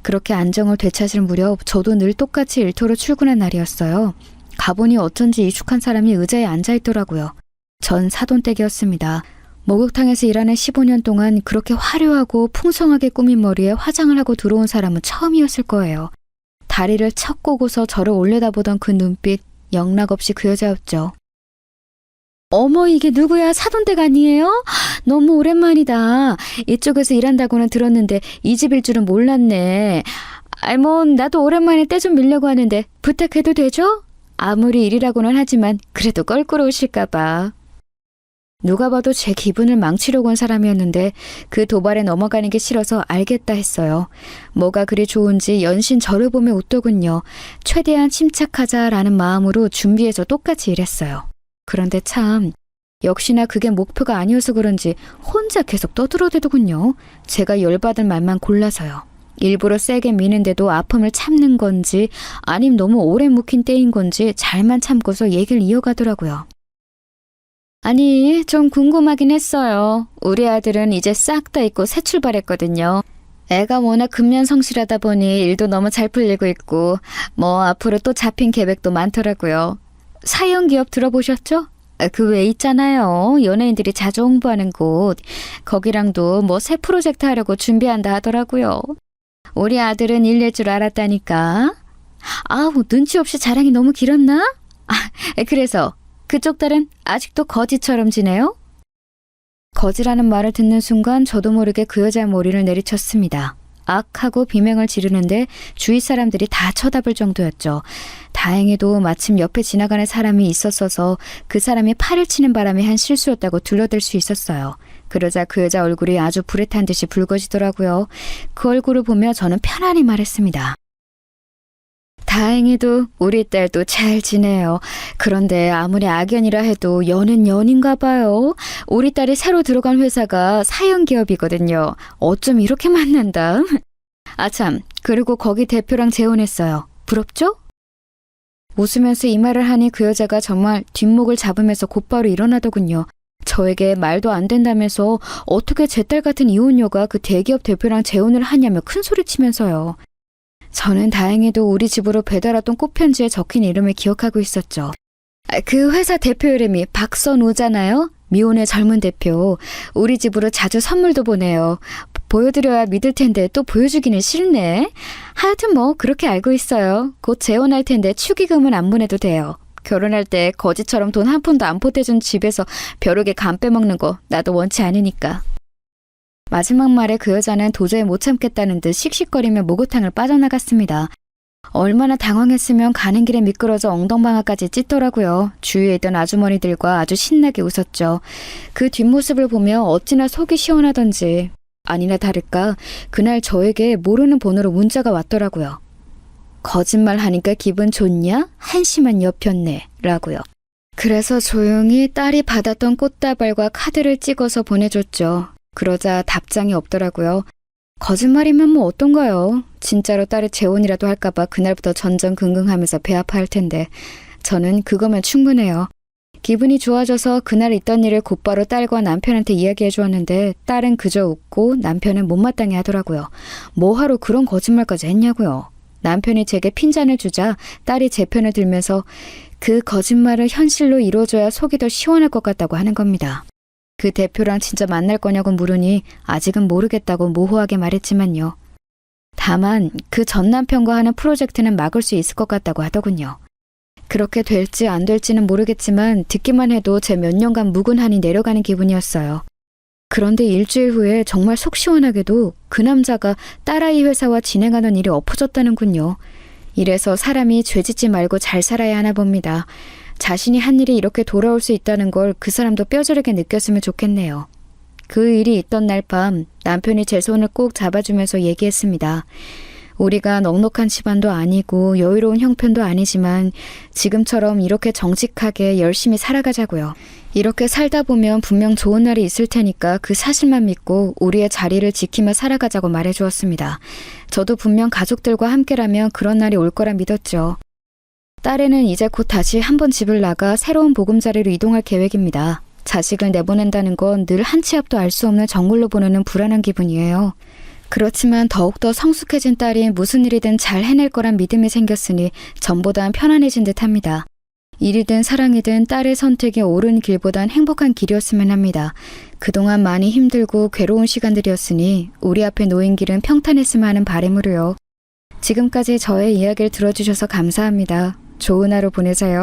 그렇게 안정을 되찾을 무렵 저도 늘 똑같이 일터로 출근한 날이었어요. 가보니 어쩐지 익숙한 사람이 의자에 앉아있더라고요. 전 사돈댁이었습니다. 목욕탕에서 일하는 15년 동안 그렇게 화려하고 풍성하게 꾸민 머리에 화장을 하고 들어온 사람은 처음이었을 거예요. 다리를 척 꼬고서 저를 올려다보던 그 눈빛, 영락없이 그 여자였죠. 어머, 이게 누구야? 사돈댁 아니에요? 너무 오랜만이다. 이쪽에서 일한다고는 들었는데 이 집일 줄은 몰랐네. 나도 오랜만에 때 좀 밀려고 하는데 부탁해도 되죠? 아무리 일이라고는 하지만 그래도 껄끄러우실까봐. 누가 봐도 제 기분을 망치려고 온 사람이었는데 그 도발에 넘어가는 게 싫어서 알겠다 했어요. 뭐가 그리 좋은지 연신 저를 보며 웃더군요. 최대한 침착하자라는 마음으로 준비해서 똑같이 일했어요. 그런데 참 역시나 그게 목표가 아니어서 그런지 혼자 계속 떠들어대더군요. 제가 열받을 말만 골라서요. 일부러 세게 미는데도 아픔을 참는 건지 아님 너무 오래 묵힌 때인 건지 잘만 참고서 얘기를 이어가더라고요. 아니, 좀 궁금하긴 했어요. 우리 아들은 이제 싹 다 잊고 새 출발했거든요. 애가 워낙 근면성실하다 보니 일도 너무 잘 풀리고 있고 앞으로 또 잡힌 계획도 많더라고요. 사이언기업 들어보셨죠? 그 외 있잖아요. 연예인들이 자주 홍보하는 곳. 거기랑도 새 프로젝트 하려고 준비한다 하더라고요. 우리 아들은 일낼 줄 알았다니까. 눈치 없이 자랑이 너무 길었나? 그래서 그쪽 딸은 아직도 거지처럼 지내요? 거지라는 말을 듣는 순간 저도 모르게 그 여자의 머리를 내리쳤습니다. 악하고 비명을 지르는데 주위 사람들이 다 쳐다볼 정도였죠. 다행히도 마침 옆에 지나가는 사람이 있었어서 그 사람이 팔을 치는 바람에 한 실수였다고 둘러댈 수 있었어요. 그러자 그 여자 얼굴이 아주 불에 탄 듯이 붉어지더라고요. 그 얼굴을 보며 저는 편안히 말했습니다. 다행히도 우리 딸도 잘 지내요. 그런데 아무리 악연이라 해도 연은 연인가 봐요. 우리 딸이 새로 들어간 회사가 사연기업이거든요. 어쩜 이렇게 만난다. 아참, 그리고 거기 대표랑 재혼했어요. 부럽죠? 웃으면서 이 말을 하니 그 여자가 정말 뒷목을 잡으면서 곧바로 일어나더군요. 저에게 말도 안 된다면서 어떻게 제 딸 같은 이혼녀가 그 대기업 대표랑 재혼을 하냐며 큰소리치면서요. 저는 다행히도 우리 집으로 배달 왔던 꽃편지에 적힌 이름을 기억하고 있었죠. 그 회사 대표 이름이 박선우잖아요. 미혼의 젊은 대표. 우리 집으로 자주 선물도 보내요. 보여드려야 믿을 텐데 또 보여주기는 싫네. 하여튼 그렇게 알고 있어요. 곧 재혼할 텐데 축의금은 안 보내도 돼요. 결혼할 때 거지처럼 돈 한 푼도 안 보태준 집에서 벼룩에 간 빼먹는 거 나도 원치 않으니까. 마지막 말에 그 여자는 도저히 못 참겠다는 듯 씩씩거리며 목욕탕을 빠져나갔습니다. 얼마나 당황했으면 가는 길에 미끄러져 엉덩방아까지 찢더라고요. 주위에 있던 아주머니들과 아주 신나게 웃었죠. 그 뒷모습을 보며 어찌나 속이 시원하던지. 아니나 다를까 그날 저에게 모르는 번호로 문자가 왔더라고요. 거짓말하니까 기분 좋냐? 한심한 여편네 라고요. 그래서 조용히 딸이 받았던 꽃다발과 카드를 찍어서 보내줬죠. 그러자 답장이 없더라고요. 거짓말이면 뭐 어떤가요? 진짜로 딸이 재혼이라도 할까봐 그날부터 전전긍긍하면서 배 아파할 텐데 저는 그거면 충분해요. 기분이 좋아져서 그날 있던 일을 곧바로 딸과 남편한테 이야기해 주었는데 딸은 그저 웃고 남편은 못마땅해 하더라고요. 뭐하러 그런 거짓말까지 했냐고요. 남편이 제게 핀잔을 주자 딸이 제 편을 들면서 그 거짓말을 현실로 이루어져야 속이 더 시원할 것 같다고 하는 겁니다. 그 대표랑 진짜 만날 거냐고 물으니 아직은 모르겠다고 모호하게 말했지만요. 다만 그 전 남편과 하는 프로젝트는 막을 수 있을 것 같다고 하더군요. 그렇게 될지 안 될지는 모르겠지만 듣기만 해도 제 몇 년간 묵은 한이 내려가는 기분이었어요. 그런데 일주일 후에 정말 속 시원하게도 그 남자가 딸아이 회사와 진행하던 일이 엎어졌다는군요. 이래서 사람이 죄짓지 말고 잘 살아야 하나 봅니다. 자신이 한 일이 이렇게 돌아올 수 있다는 걸 그 사람도 뼈저리게 느꼈으면 좋겠네요. 그 일이 있던 날 밤 남편이 제 손을 꼭 잡아주면서 얘기했습니다. 우리가 넉넉한 집안도 아니고 여유로운 형편도 아니지만 지금처럼 이렇게 정직하게 열심히 살아가자고요. 이렇게 살다 보면 분명 좋은 날이 있을 테니까 그 사실만 믿고 우리의 자리를 지키며 살아가자고 말해주었습니다. 저도 분명 가족들과 함께라면 그런 날이 올 거라 믿었죠. 딸애는 이제 곧 다시 한번 집을 나가 새로운 보금자리로 이동할 계획입니다. 자식을 내보낸다는 건 늘 한 치 앞도 알 수 없는 정글로 보내는 불안한 기분이에요. 그렇지만 더욱더 성숙해진 딸이 무슨 일이든 잘 해낼 거란 믿음이 생겼으니 전보단 편안해진 듯합니다. 일이든 사랑이든 딸의 선택이 옳은 길보단 행복한 길이었으면 합니다. 그동안 많이 힘들고 괴로운 시간들이었으니 우리 앞에 놓인 길은 평탄했으면 하는 바람으로요. 지금까지 저의 이야기를 들어주셔서 감사합니다. 좋은 하루 보내세요.